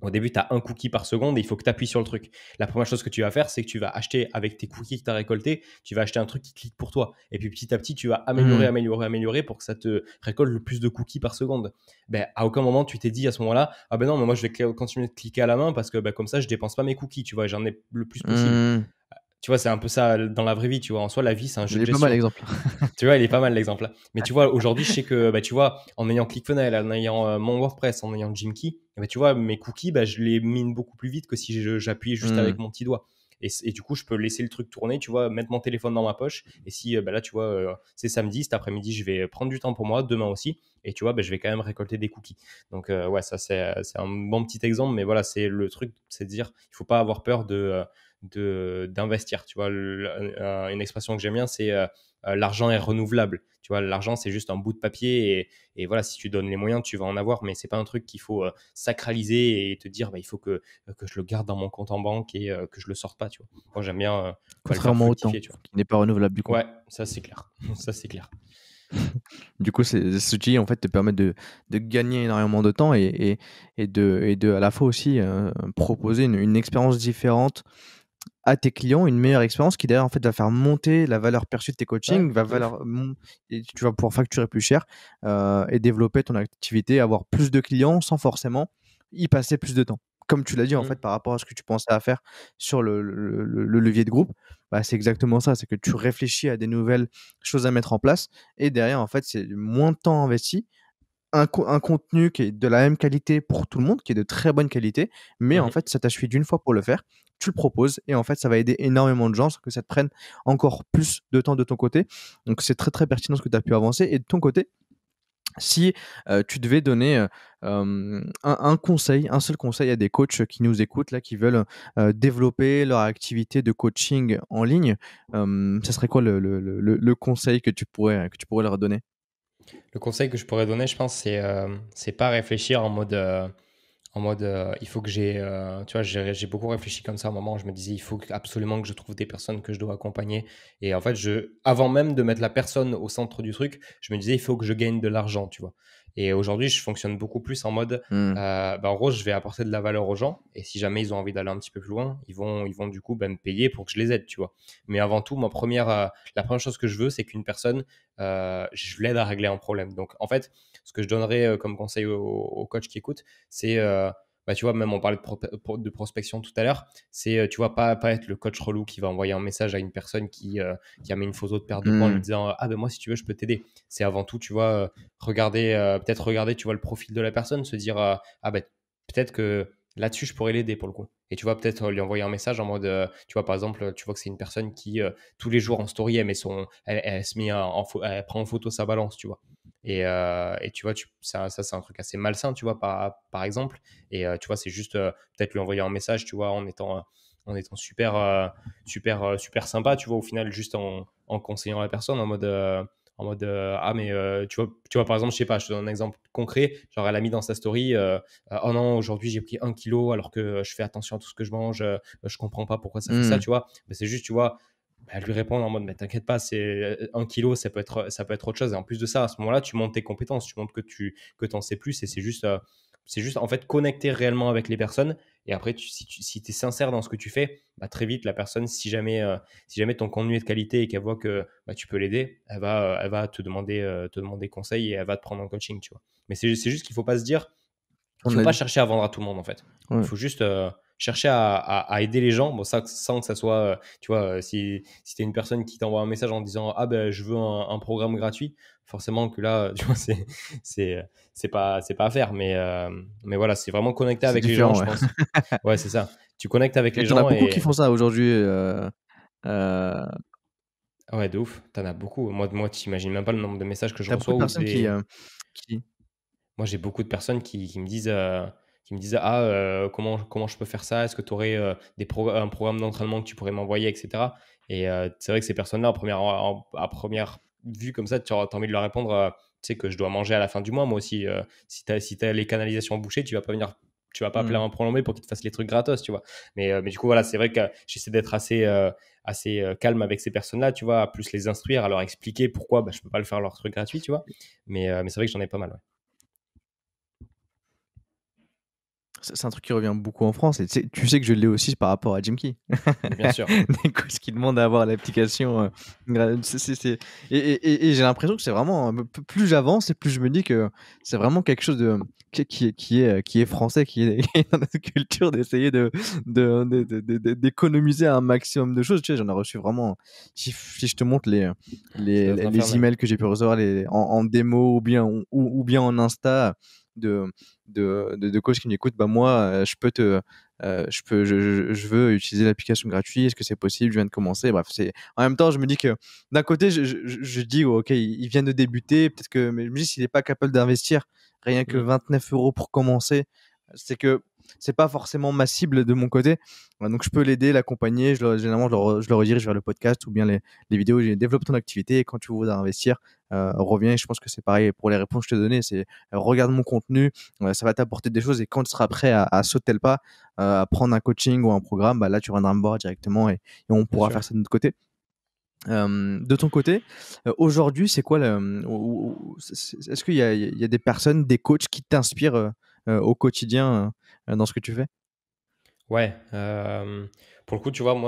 Au début, tu as un cookie par seconde et il faut que tu appuies sur le truc. La première chose que tu vas faire, c'est que tu vas acheter avec tes cookies que tu as récoltés, tu vas acheter un truc qui clique pour toi. Et puis petit à petit, tu vas améliorer, Hmm. améliorer, améliorer pour que ça te récolte le plus de cookies par seconde. Ben, à aucun moment, tu t'es dit à ce moment-là, ah ben non, mais moi je vais continuer de cliquer à la main parce que ben, comme ça, je dépense pas mes cookies, tu vois, j'en ai le plus possible. Hmm. Tu vois, c'est un peu ça dans la vraie vie, tu vois. En soi, la vie, c'est un jeu Il de est pas mal gestion. l'exemple. Tu vois, il est pas mal l'exemple là. Mais tu vois, aujourd'hui, je sais que, bah, tu vois, en ayant ClickFunnels, en ayant mon WordPress, en ayant Gymkey, bah, tu vois, mes cookies, bah, je les mine beaucoup plus vite que si j'appuyais juste Hmm. avec mon petit doigt. Et du coup, je peux laisser le truc tourner, tu vois, mettre mon téléphone dans ma poche. Et si, bah, là, tu vois, c'est samedi, cet après-midi, je vais prendre du temps pour moi, demain aussi. Et tu vois, bah, je vais quand même récolter des cookies. Donc, ouais, ça, c'est un bon petit exemple. Mais voilà, c'est le truc, c'est de dire, il faut pas avoir peur d'investir. Tu vois, une expression que j'aime bien, c'est l'argent est renouvelable. Tu vois, l'argent, c'est juste un bout de papier et voilà, si tu donnes les moyens, tu vas en avoir, mais c'est pas un truc qu'il faut sacraliser et te dire, bah, il faut que je le garde dans mon compte en banque et que je le sorte pas, tu vois. Moi, j'aime bien le faire Contrairement au temps, fructifier, tu vois. qui n'est pas renouvelable du coup. Ouais, ça, c'est clair. Ça, c'est clair. Du coup, ces outils en fait te permettent de gagner énormément de temps et de à la fois aussi proposer une expérience différente à tes clients une meilleure expérience qui d'ailleurs en fait va faire monter la valeur perçue de tes Ouais, coachings, de ouf. et tu vas pouvoir facturer plus cher et développer ton activité, avoir plus de clients sans forcément y passer plus de temps. Comme tu l'as dit en Mmh. fait par rapport à ce que tu pensais à faire sur le levier de groupe, bah, c'est exactement ça, c'est que tu réfléchis à des nouvelles choses à mettre en place et derrière en fait c'est moins de temps investi, un contenu qui est de la même qualité pour tout le monde, qui est de très bonne qualité, mais en Mmh. fait, ça t'a suffi d'une fois pour le faire. Tu le proposes et en fait, ça va aider énormément de gens sans que ça te prenne encore plus de temps de ton côté. Donc, c'est très, très pertinent ce que tu as pu avancer. Et de ton côté, si tu devais donner un conseil, un seul conseil à des coachs qui nous écoutent, là, qui veulent développer leur activité de coaching en ligne, ça serait quoi le conseil que tu pourrais leur donner? Le conseil que je pourrais donner, je pense, c'est pas réfléchir en mode, il faut que tu vois, j'ai beaucoup réfléchi comme ça à un moment. Je me disais, il faut absolument que je trouve des personnes que je dois accompagner. Et en fait, avant même de mettre la personne au centre du truc, je me disais, il faut que je gagne de l'argent, tu vois. Et aujourd'hui, je fonctionne beaucoup plus en mode, Mmh. en gros, je vais apporter de la valeur aux gens. Et si jamais ils ont envie d'aller un petit peu plus loin, ils vont du coup me payer pour que je les aide, tu vois. Mais avant tout, la première chose que je veux, c'est qu'une personne, je l'aide à régler un problème. Donc, en fait, ce que je donnerais comme conseil aux coachs qui écoutent, c'est, tu vois, même on parlait de prospection tout à l'heure, c'est, tu vois, pas être le coach relou qui va envoyer un message à une personne qui a mis une photo de perte de poids en lui Mmh. disant, ah ben moi, si tu veux, je peux t'aider. C'est avant tout, tu vois, peut-être regarder, tu vois, le profil de la personne, se dire, ah ben peut-être que là-dessus, je pourrais l'aider pour le coup. Et tu vois, peut-être lui envoyer un message en mode, tu vois, par exemple, tu vois que c'est une personne qui, tous les jours en story, elle se met elle prend en photo sa balance, tu vois. Et tu vois, ça, c'est un truc assez malsain, tu vois, par exemple. Et tu vois, c'est juste peut-être lui envoyer un message, tu vois, en étant super sympa, tu vois, au final, juste en conseillant la personne, en mode ah, mais tu vois, par exemple, je sais pas, je te donne un exemple concret. Genre, elle a mis dans sa story, oh non, aujourd'hui, j'ai pris 1 kilo alors que je fais attention à tout ce que je mange, je comprends pas pourquoi ça fait ça, Mmh. tu vois. Mais c'est juste, tu vois, lui répondre en mode, mais t'inquiète pas, c'est 1 kilo, ça peut être autre chose. Et en plus de ça, à ce moment-là, tu montes tes compétences, tu montres que t'en sais plus. Et c'est juste en fait connecter réellement avec les personnes. Et après, si tu es sincère dans ce que tu fais, très vite, la personne, si jamais ton contenu est de qualité et qu'elle voit que tu peux l'aider, elle va te demander conseil et elle va te prendre en coaching, tu vois. Mais c'est juste qu'il faut pas se dire, il On faut a pas dit. chercher à vendre à tout le monde en fait. Il Ouais. faut juste chercher à aider les gens, bon, ça, sans que ça soit, tu vois, si tu es une personne qui t'envoie un message en disant ah ben je veux un programme gratuit, forcément que là, tu vois, c'est, c'est pas à faire. Mais voilà, c'est vraiment connecter C'est avec les gens, différent, je ouais. pense. Ouais, c'est ça. Tu connectes avec Et les tu en as gens beaucoup qui et font ça aujourd'hui, heu, ah ouais, de ouf, t'en as beaucoup. Moi, t'imagines même pas le nombre de messages que je tu as beaucoup reçois de où personnes c'est. qui Moi, j'ai beaucoup de personnes qui me disent «Ah, comment je peux faire ça? Est-ce que tu aurais, un programme d'entraînement que tu pourrais m'envoyer?» et cetera. Et c'est vrai que ces personnes-là, à première vue comme ça, tu as envie de leur répondre, tu sais que je dois manger à la fin du mois moi aussi, si tu as les canalisations bouchées, tu vas pas appeler mmh. un plombier pour qu'il te fasse les trucs gratos, tu vois? Mais du coup, voilà, c'est vrai que j'essaie d'être assez calme avec ces personnes-là, tu vois? À plus les instruire, à leur expliquer pourquoi, je peux pas le faire leur truc gratuit, tu vois? Mais c'est vrai que j'en ai pas mal, ouais. C'est un truc qui revient beaucoup en France et tu sais que je l'ai aussi par rapport à Gymkey. Mais bien sûr. Des coachs qui demandent à avoir l'application, c'est et j'ai l'impression que c'est vraiment, plus j'avance et plus je me dis que c'est vraiment quelque chose de qui est français, qui est dans notre culture d'essayer d'économiser un maximum de choses. Tu sais, j'en ai reçu vraiment si je te montre Ça doit être les infernal. emails que j'ai pu recevoir en démo ou bien en Insta de de coachs qui m'écoutent, bah moi, je veux utiliser l'application gratuite. Est-ce que c'est possible? Je viens de commencer. Bref, c'est en même temps, je me dis que d'un côté, je dis: «Oh, OK, il vient de débuter, peut-être que» mais je me dis: «S'il est pas capable d'investir rien que Mmh. 29 € pour commencer, c'est que c'est pas forcément ma cible de mon côté». Donc je peux l'aider, l'accompagner. Généralement, je le redirige vers le podcast ou bien les vidéos où j'ai «Développe ton activité et quand tu voudras investir, reviens». Et je pense que c'est pareil pour les réponses que je te donnais, c'est regarde mon contenu, ça va t'apporter des choses et quand tu seras prêt à sauter le pas, à prendre un coaching ou un programme, bah là, tu viendras me voir directement et on Bien pourra sûr. faire ça de notre côté. De ton côté, aujourd'hui, c'est quoi est-ce qu'il y a des personnes, des coachs qui t'inspirent, au quotidien, dans ce que tu fais? Ouais, Pour le coup, tu vois,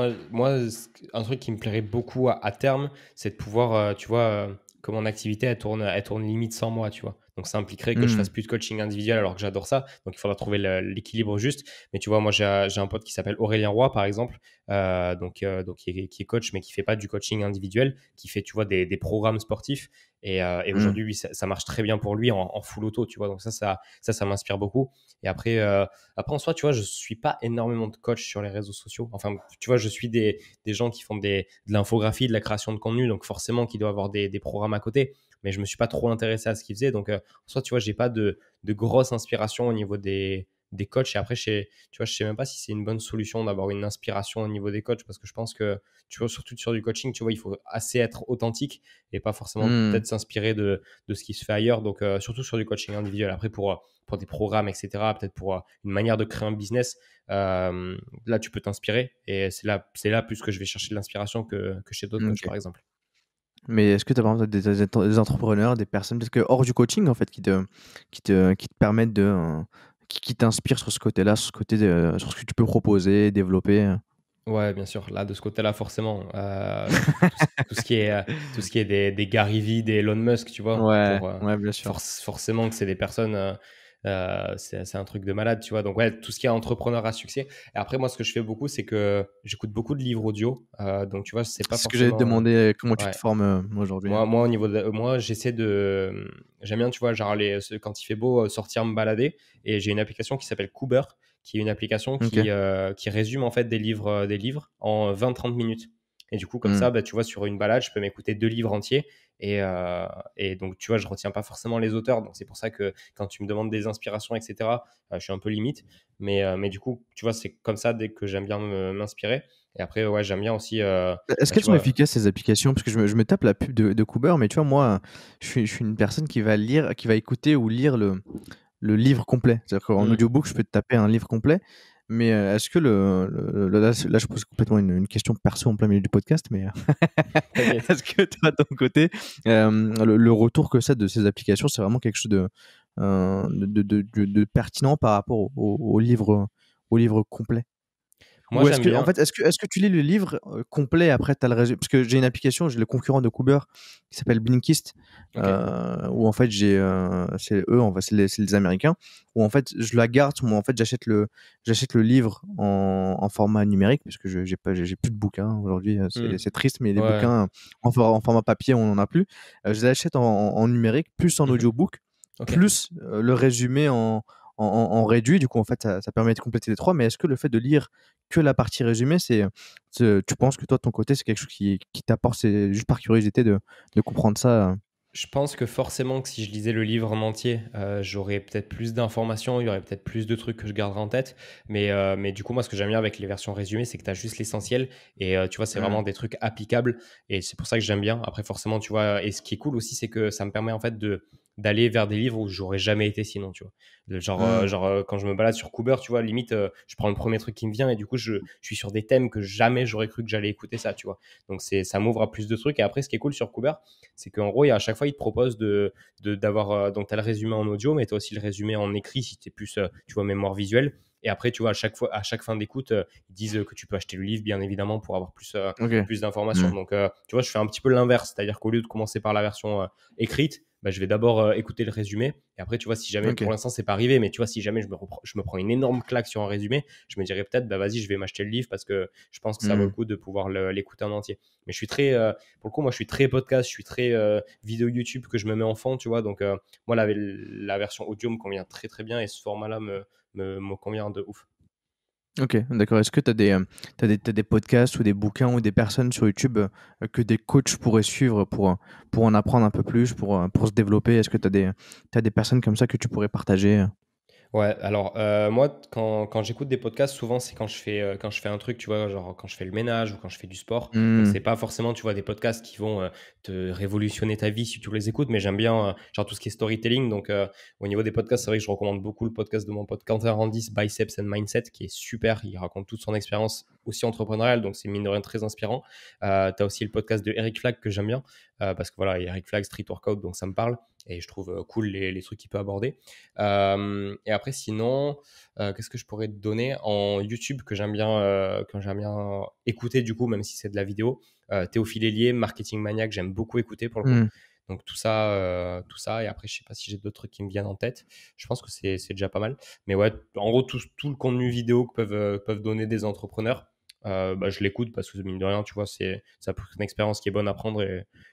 un truc qui me plairait beaucoup à terme, c'est de pouvoir, tu vois, que mon activité, elle tourne limite sans moi, tu vois. Donc, ça impliquerait que je fasse Mmh. plus de coaching individuel alors que j'adore ça. Donc, il faudra trouver l'équilibre juste. Mais tu vois, moi, j'ai un pote qui s'appelle Aurélien Roy, par exemple, donc qui est coach, mais qui fait pas du coaching individuel, qui fait, tu vois, des programmes sportifs. Et Mmh. aujourd'hui, lui, ça marche très bien pour lui en full auto, tu vois. Donc, ça m'inspire beaucoup. Et après, en soi, tu vois, je suis pas énormément de coach sur les réseaux sociaux. Enfin, tu vois, je suis des gens qui font de l'infographie, de la création de contenu, donc forcément qui doivent avoir des programmes à côté. Mais je me suis pas trop intéressé à ce qu'ils faisaient. Donc, en soi, tu vois, j'ai pas de grosse inspiration au niveau des coachs. Et après, tu vois, je sais même pas si c'est une bonne solution d'avoir une inspiration au niveau des coachs parce que je pense que, tu vois, surtout sur du coaching, tu vois, il faut assez être authentique et pas forcément Mmh. peut-être s'inspirer de ce qui se fait ailleurs. Donc, surtout sur du coaching individuel. Après, pour des programmes, etc., peut-être pour une manière de créer un business, là, tu peux t'inspirer. Et c'est là plus que je vais chercher de l'inspiration que chez d'autres coachs, OK. par exemple. Mais est-ce que tu as par exemple des entrepreneurs, des personnes peut-être que hors du coaching en fait qui te permettent qui t'inspirent sur ce côté-là, sur ce côté de sur ce que tu peux proposer, développer? Ouais, bien sûr. Là, de ce côté-là, forcément, tout ce qui est des Gary Vee, des Elon Musk, tu vois, Ouais, ouais, bien sûr. forcément que c'est des personnes, c'est un truc de malade, tu vois. Donc ouais, tout ce qui est entrepreneur à succès. Et après, moi, ce que je fais beaucoup, c'est que j'écoute beaucoup de livres audio. Donc tu vois, c'est pas C'est ce que j'allais te forcément, demander, comment tu te ouais. formes, aujourd'hui? Moi, au niveau moi, j'aime bien, tu vois, genre quand il fait beau, sortir me balader. Et j'ai une application qui s'appelle Cooper, qui est une application OK. qui résume en fait des livres en 20-30 minutes. Et du coup, comme Mmh. ça, bah, tu vois, sur une balade, je peux m'écouter 2 livres entiers. Et donc, tu vois, je retiens pas forcément les auteurs. Donc, c'est pour ça que quand tu me demandes des inspirations, etc., je suis un peu limite. Mais du coup, tu vois, c'est comme ça dès que j'aime bien m'inspirer. Et après, ouais, j'aime bien aussi, Est-ce qu'elles tu sont vois. efficaces ces applications? Parce que je me tape la pub de Cooper, mais tu vois, moi, je suis une personne qui va écouter ou lire le livre complet. C'est-à-dire qu'en Hmm, audiobook, je peux te taper un livre complet, mais est-ce que là, je pose complètement une question perso en plein milieu du podcast, mais t'inquiète. est-ce que toi, de ton côté, le retour que ça de ces applications, c'est vraiment quelque chose de pertinent par rapport au livre complet? Moi, Ou est-ce j'aime que en bien. fait, est-ce que tu lis le livre, complet et après tu as le résumé? Parce que j'ai une application, j'ai le concurrent de Cooper qui s'appelle Blinkist, Ok. où en fait c'est eux, en fait, c'est les Américains, où en fait je la garde, moi en fait j'achète le livre en format numérique parce que je j'ai plus de bouquins aujourd'hui, Hmm. c'est triste, mais les Ouais. bouquins en format papier, on en a plus. Je les achète en numérique, plus en Mhm. audiobook, Ok. plus, le résumé en réduit. Du coup, en fait, ça permet de compléter les 3. Mais est-ce que le fait de lire que la partie résumée, tu penses que toi, de ton côté, c'est quelque chose qui t'apporte, c'est juste par curiosité de comprendre ça? Je pense que forcément que si je lisais le livre en entier, j'aurais peut-être plus d'informations, il y aurait peut-être plus de trucs que je garderais en tête. Mais du coup, moi, ce que j'aime bien avec les versions résumées, c'est que tu as juste l'essentiel. Et tu vois, c'est Mmh. vraiment des trucs applicables. Et c'est pour ça que j'aime bien. Après, forcément, tu vois, et ce qui est cool aussi, c'est que ça me permet en fait d'aller vers des livres où j'aurais jamais été sinon, tu vois. Mmh. Quand je me balade sur Cooper, tu vois, limite, je prends le premier truc qui me vient et du coup, je suis sur des thèmes que jamais j'aurais cru que j'allais écouter ça, tu vois. Donc, ça m'ouvre à plus de trucs. Et après, ce qui est cool sur Cooper, c'est qu'en gros, à chaque fois, il te propose d'avoir. Donc, tu as le résumé en audio, mais tu as aussi le résumé en écrit si tu es plus, tu vois, mémoire visuelle. Et après, tu vois, à chaque fin d'écoute, ils disent que tu peux acheter le livre, bien évidemment, pour avoir OK. plus d'informations. Mmh. Donc, tu vois, je fais un petit peu l'inverse. C'est-à-dire qu'au lieu de commencer par la version écrite, bah, je vais d'abord écouter le résumé. Et après, tu vois, si jamais, pour OK. l'instant, c'est pas arrivé, mais tu vois, si jamais je me prends une énorme claque sur un résumé, je me dirais peut-être, bah vas-y, je vais m'acheter le livre parce que je pense que ça vaut le Mmh. coup de pouvoir l'écouter en entier. Mais je suis très, pour le coup, moi, je suis très podcast, je suis très vidéo YouTube que je me mets en fond, tu vois. Donc, moi, la version audio me convient très, très bien et ce format-là me convient de ouf. OK, d'accord. Est-ce que tu as des podcasts ou des bouquins ou des personnes sur YouTube, que des coachs pourraient suivre pour en apprendre un peu plus, pour se développer? Est-ce que tu as des personnes comme ça que tu pourrais partager? Ouais, alors moi, quand j'écoute des podcasts, souvent c'est quand je fais un truc, tu vois, genre quand je fais le ménage ou quand je fais du sport. Donc Mmh. c'est pas forcément, tu vois, des podcasts qui vont te révolutionner ta vie si tu les écoutes, mais j'aime bien genre tout ce qui est storytelling. Donc au niveau des podcasts, c'est vrai que je recommande beaucoup le podcast de mon pote Quentin Randis, Biceps and Mindset, qui est super. Il raconte toute son expérience aussi entrepreneuriale, donc c'est mine de rien très inspirant. Tu as aussi le podcast de Eric Flag que j'aime bien, parce que voilà, Eric Flag, Street Workout, donc ça me parle. et je trouve cool les trucs qu'il peut aborder. Et après, sinon, qu'est-ce que je pourrais te donner en YouTube que j'aime bien écouter, du coup, même si c'est de la vidéo. Théophile Hélier, Marketing Maniac, j'aime beaucoup écouter pour le coup. Mmh. Donc tout ça. Et après, je sais pas si j'ai d'autres trucs qui me viennent en tête. Je pense que c'est déjà pas mal. Mais ouais, en gros, tout le contenu vidéo que peuvent donner des entrepreneurs, je l'écoute parce que mine de rien, tu vois, ça peut être une expérience qui est bonne à prendre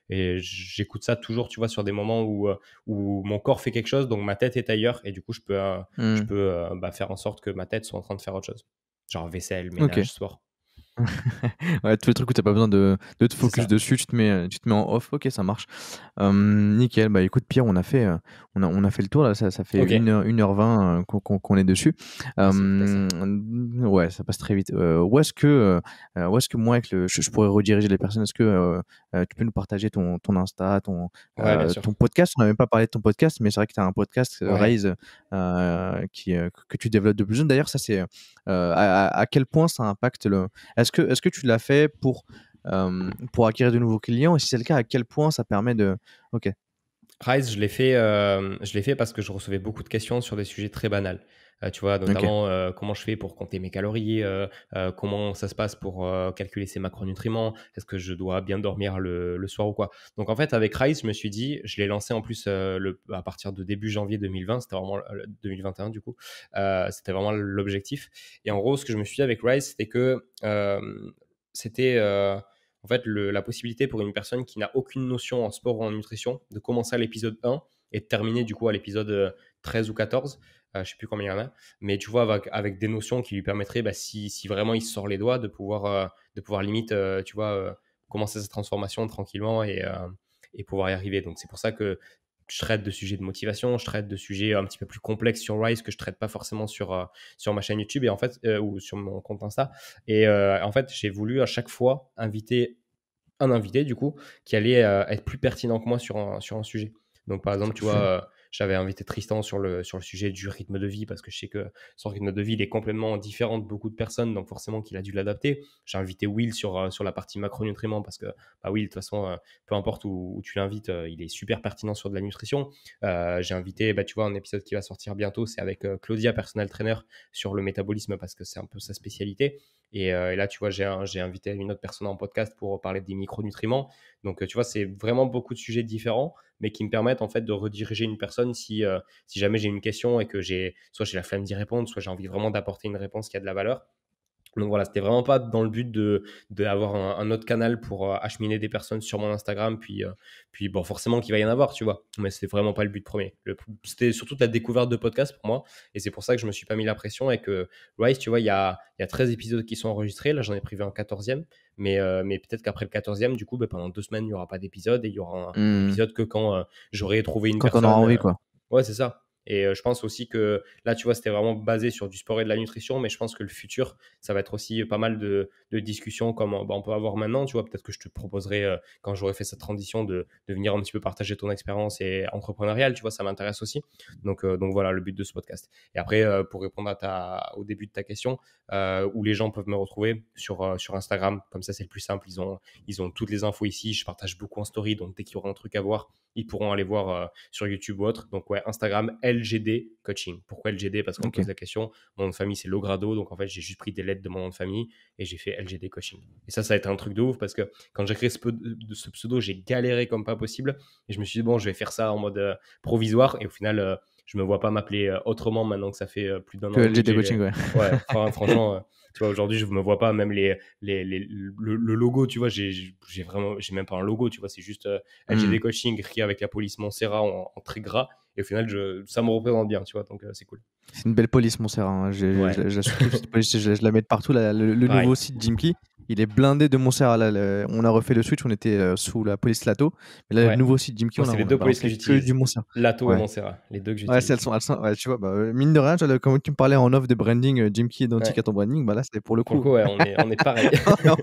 et j'écoute ça toujours, tu vois, sur des moments où mon corps fait quelque chose, donc ma tête est ailleurs et du coup, je Mmh. peux faire en sorte que ma tête soit en train de faire autre chose. Genre vaisselle, OK. ménage, sport. Ouais, tous les trucs où tu as pas besoin de te C'est focus ça. dessus, tu te mets en off. OK, ça marche. Nickel. Bah, écoute Pierre, on a fait le tour là, ça fait Ok, 1h20, qu'on est dessus. ah, c'est vite passé. Ouais, ça passe très vite. Où est-ce que moi avec je pourrais rediriger les personnes? Est-ce que, tu peux nous partager ton Insta, Ouais, bien sûr. ton podcast? On n'a même pas parlé de ton podcast, mais c'est vrai que tu as un podcast, Ouais. Rise, que tu développes de plus en plus. D'ailleurs, ça c'est, à quel point ça impacte le est-ce que tu l'as fait pour acquérir de nouveaux clients? Et si c'est le cas, à quel point ça permet de OK. Rise, je l'ai fait parce que je recevais beaucoup de questions sur des sujets très banals. Tu vois, OK. notamment comment je fais pour compter mes calories, comment ça se passe pour calculer ses macronutriments, est-ce que je dois bien dormir le soir ou quoi. Donc en fait, avec Rise, je me suis dit, je l'ai lancé en plus à partir de début janvier 2020, c'était vraiment 2021 du coup, c'était vraiment l'objectif. Et en gros, ce que je me suis dit avec Rise, c'était que c'était en fait, la possibilité pour une personne qui n'a aucune notion en sport ou en nutrition de commencer à l'épisode 1 et de terminer du coup à l'épisode 13 ou 14. Je ne sais plus combien il y en a. Mais tu vois, avec des notions qui lui permettraient, si vraiment il se sort les doigts, de pouvoir limite, tu vois, commencer sa transformation tranquillement et pouvoir y arriver. Donc, c'est pour ça que je traite de sujets de motivation, je traite de sujets un petit peu plus complexes sur Rise que je traite pas forcément sur ma chaîne YouTube et en fait, ou sur mon compte Insta. Et en fait, j'ai voulu à chaque fois inviter un invité, du coup, qui allait être plus pertinent que moi sur un sujet. Donc, par exemple, tu vois, Mmh. j'avais invité Tristan sur le sujet du rythme de vie parce que je sais que son rythme de vie, il est complètement différent de beaucoup de personnes, donc forcément qu'il a dû l'adapter. J'ai invité Will sur la partie macronutriments parce que Will, de toute façon, peu importe où tu l'invites, il est super pertinent sur de la nutrition. J'ai invité, tu vois, un épisode qui va sortir bientôt, c'est avec Claudia, personal trainer, sur le métabolisme parce que c'est un peu sa spécialité. Et là, tu vois, j'ai invité une autre personne en podcast pour parler des micronutriments. Donc, tu vois, c'est vraiment beaucoup de sujets différents, mais qui me permettent en fait de rediriger une personne si jamais j'ai une question et que soit j'ai la flemme d'y répondre, soit j'ai envie vraiment d'apporter une réponse qui a de la valeur. Donc voilà, c'était vraiment pas dans le but d'avoir un autre canal pour acheminer des personnes sur mon Instagram, puis bon, forcément qu'il va y en avoir, tu vois, mais c'était vraiment pas le but premier. C'était surtout de la découverte de podcast pour moi, et c'est pour ça que je me suis pas mis la pression et que Rise, tu vois, il y a 13 épisodes qui sont enregistrés, là j'en ai prévu un 14e, mais peut-être qu'après le 14e, du coup, pendant 2 semaines, il y aura pas d'épisode et il y aura un Mmh. épisode que quand j'aurai trouvé une Quand on aura personne. envie, quoi. Ouais, c'est ça. Et je pense aussi que là, tu vois, c'était vraiment basé sur du sport et de la nutrition, mais je pense que le futur, ça va être aussi pas mal de discussions comme on peut avoir maintenant. Tu vois, peut-être que je te proposerai, quand j'aurai fait cette transition, de venir un petit peu partager ton expérience et entrepreneuriale. Tu vois, ça m'intéresse aussi. Donc voilà, le but de ce podcast. Et après, pour répondre au début de ta question, où les gens peuvent me retrouver sur Instagram, comme ça, c'est le plus simple. Ils ont toutes les infos ici. Je partage beaucoup en story, donc dès qu'il y aura un truc à voir, ils pourront aller voir sur YouTube ou autre. Donc ouais, Instagram, LGD Coaching. Pourquoi LGD? Parce qu'on me OK. pose la question. Mon nom de famille, c'est Logrado. Donc en fait, j'ai juste pris des lettres de mon nom de famille et j'ai fait LGD Coaching. Et ça a été un truc de ouf parce que quand j'ai créé ce pseudo, j'ai galéré comme pas possible. Et je me suis dit, bon, je vais faire ça en mode provisoire. Et au final, je me vois pas m'appeler autrement maintenant que ça fait plus d'un Que an et demi que LGD j'ai. Coaching, ouais. Ouais, franchement, tu vois, aujourd'hui, je me vois pas, même le logo, tu vois, j'ai même pas un logo, tu vois, c'est juste LGD Mmh. Coaching écrit avec la police Montserrat en très gras. Et au final, ça me représente bien, tu vois, donc c'est cool. C'est une belle police, Montserrat, hein. Ouais, Je la surkiffe cette police, je la mets de partout. Le pareil. nouveau site Jimkey, il est blindé de Montserrat. Là, on a refait le switch, on était sous la police Lato. Mais là, le Ouais. nouveau site Jimkey, Moi, on a, c'est les on a deux polices que balancé que du j'utilise. Montserrat. Lato et Ouais. Montserrat, les deux que Ouais, j'utilise. ouais, tu vois, mine de rien, tu vois, comme tu me parlais en off de branding, Jimkey identique Ouais. à ton branding, bah là, c'est pour le Pour le coup. coup, ouais, on est pareil. On est en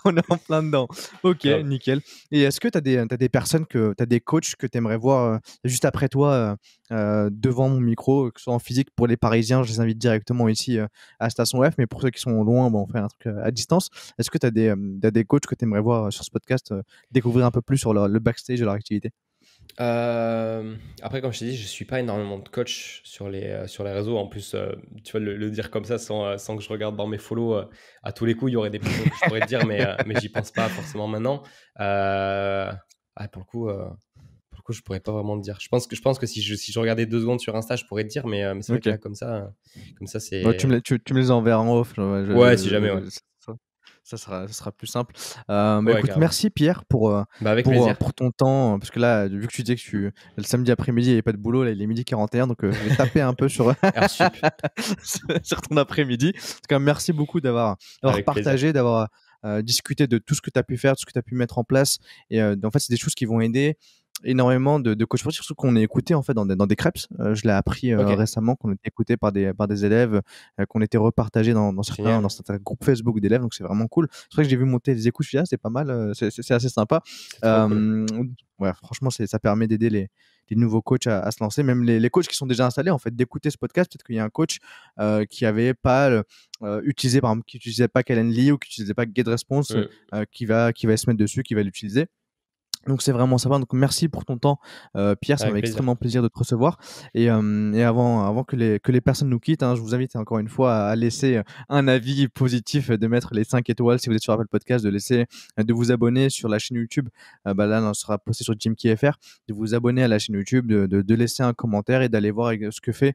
on est en plein dedans. OK, Grave. nickel. Et est-ce que tu as des personnes tu as des coachs que tu aimerais voir, juste après toi, devant mon micro, que ce soit en physique pour les Parisiens, je les invite directement ici, à Station F, mais pour ceux qui sont loin, bah, on fait un truc, à distance. Est-ce que tu as des coachs que tu aimerais voir, sur ce podcast, découvrir un peu plus sur le backstage de leur activité? Après, comme je t'ai dit, je suis pas énormément de coach sur les réseaux. En plus, tu vois, le dire comme ça sans que je regarde dans mes follow, à tous les coups, il y aurait des personnes que je pourrais te dire, mais j'y pense pas forcément maintenant. Pour le coup, je pourrais pas vraiment te dire. Je pense que si je regardais 2 secondes sur Insta, je pourrais te dire, mais c'est vrai que Ok. là, comme ça, Bah, c'est. tu me les enverras en off. Ouais, si jamais, ouais. Ça sera plus simple. Bah, Ouais, écoute, carrément. merci Pierre Bah, avec plaisir. pour ton temps. Parce que là, vu que tu disais que le samedi après-midi, il n'y avait pas de boulot, là, il est 12h41. Donc, je vais taper un peu sur, Air sup, sur ton après-midi. En tout cas, merci beaucoup d'avoir avec plaisir. partagé, d'avoir discuté de tout ce que tu as pu faire, tout ce que tu as pu mettre en place. Et en fait, c'est des choses qui vont aider énormément de coachs sportifs, surtout qu'on est écouté en fait dans des crêpes. Je l'ai appris Ok, récemment qu'on était écouté par des élèves, qu'on était repartagé dans génial. certains groupes Facebook d'élèves, donc c'est vraiment cool. C'est vrai que j'ai vu monter les écoutes, je me suis dit, ah, c'est pas mal, c'est assez sympa. C'est trop cool. Euh, ouais, franchement, ça permet d'aider les nouveaux coachs à se lancer, même les coachs qui sont déjà installés, en fait, d'écouter ce podcast. Peut-être qu'il y a un coach qui avait pas utilisé, par exemple, qui utilisait pas Calendly ou qui utilisait pas GetResponse, Mm. qui va se mettre dessus, qui va l'utiliser. Donc c'est vraiment sympa. Donc merci pour ton temps, Pierre. Ça Avec m'a plaisir. extrêmement plaisir de te recevoir. Et avant que les personnes nous quittent, hein, je vous invite encore une fois à laisser un avis positif, de mettre les 5 étoiles si vous êtes sur Apple Podcast, de vous abonner sur la chaîne YouTube. Bah là, on sera posté sur Jimkey FR, de vous abonner à la chaîne YouTube, de laisser un commentaire et d'aller voir ce que fait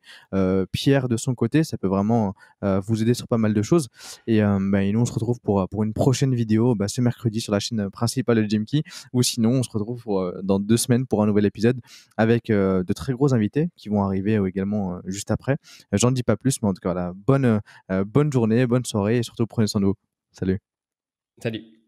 Pierre de son côté. Ça peut vraiment vous aider sur pas mal de choses. Et nous, on se retrouve pour une prochaine vidéo ce mercredi sur la chaîne principale de Jimkey. Ou sinon, on se retrouve dans 2 semaines pour un nouvel épisode avec de très gros invités qui vont arriver également juste après. J'en dis pas plus, mais en tout cas, voilà, bonne journée, bonne soirée et surtout prenez soin de vous. Salut. Salut.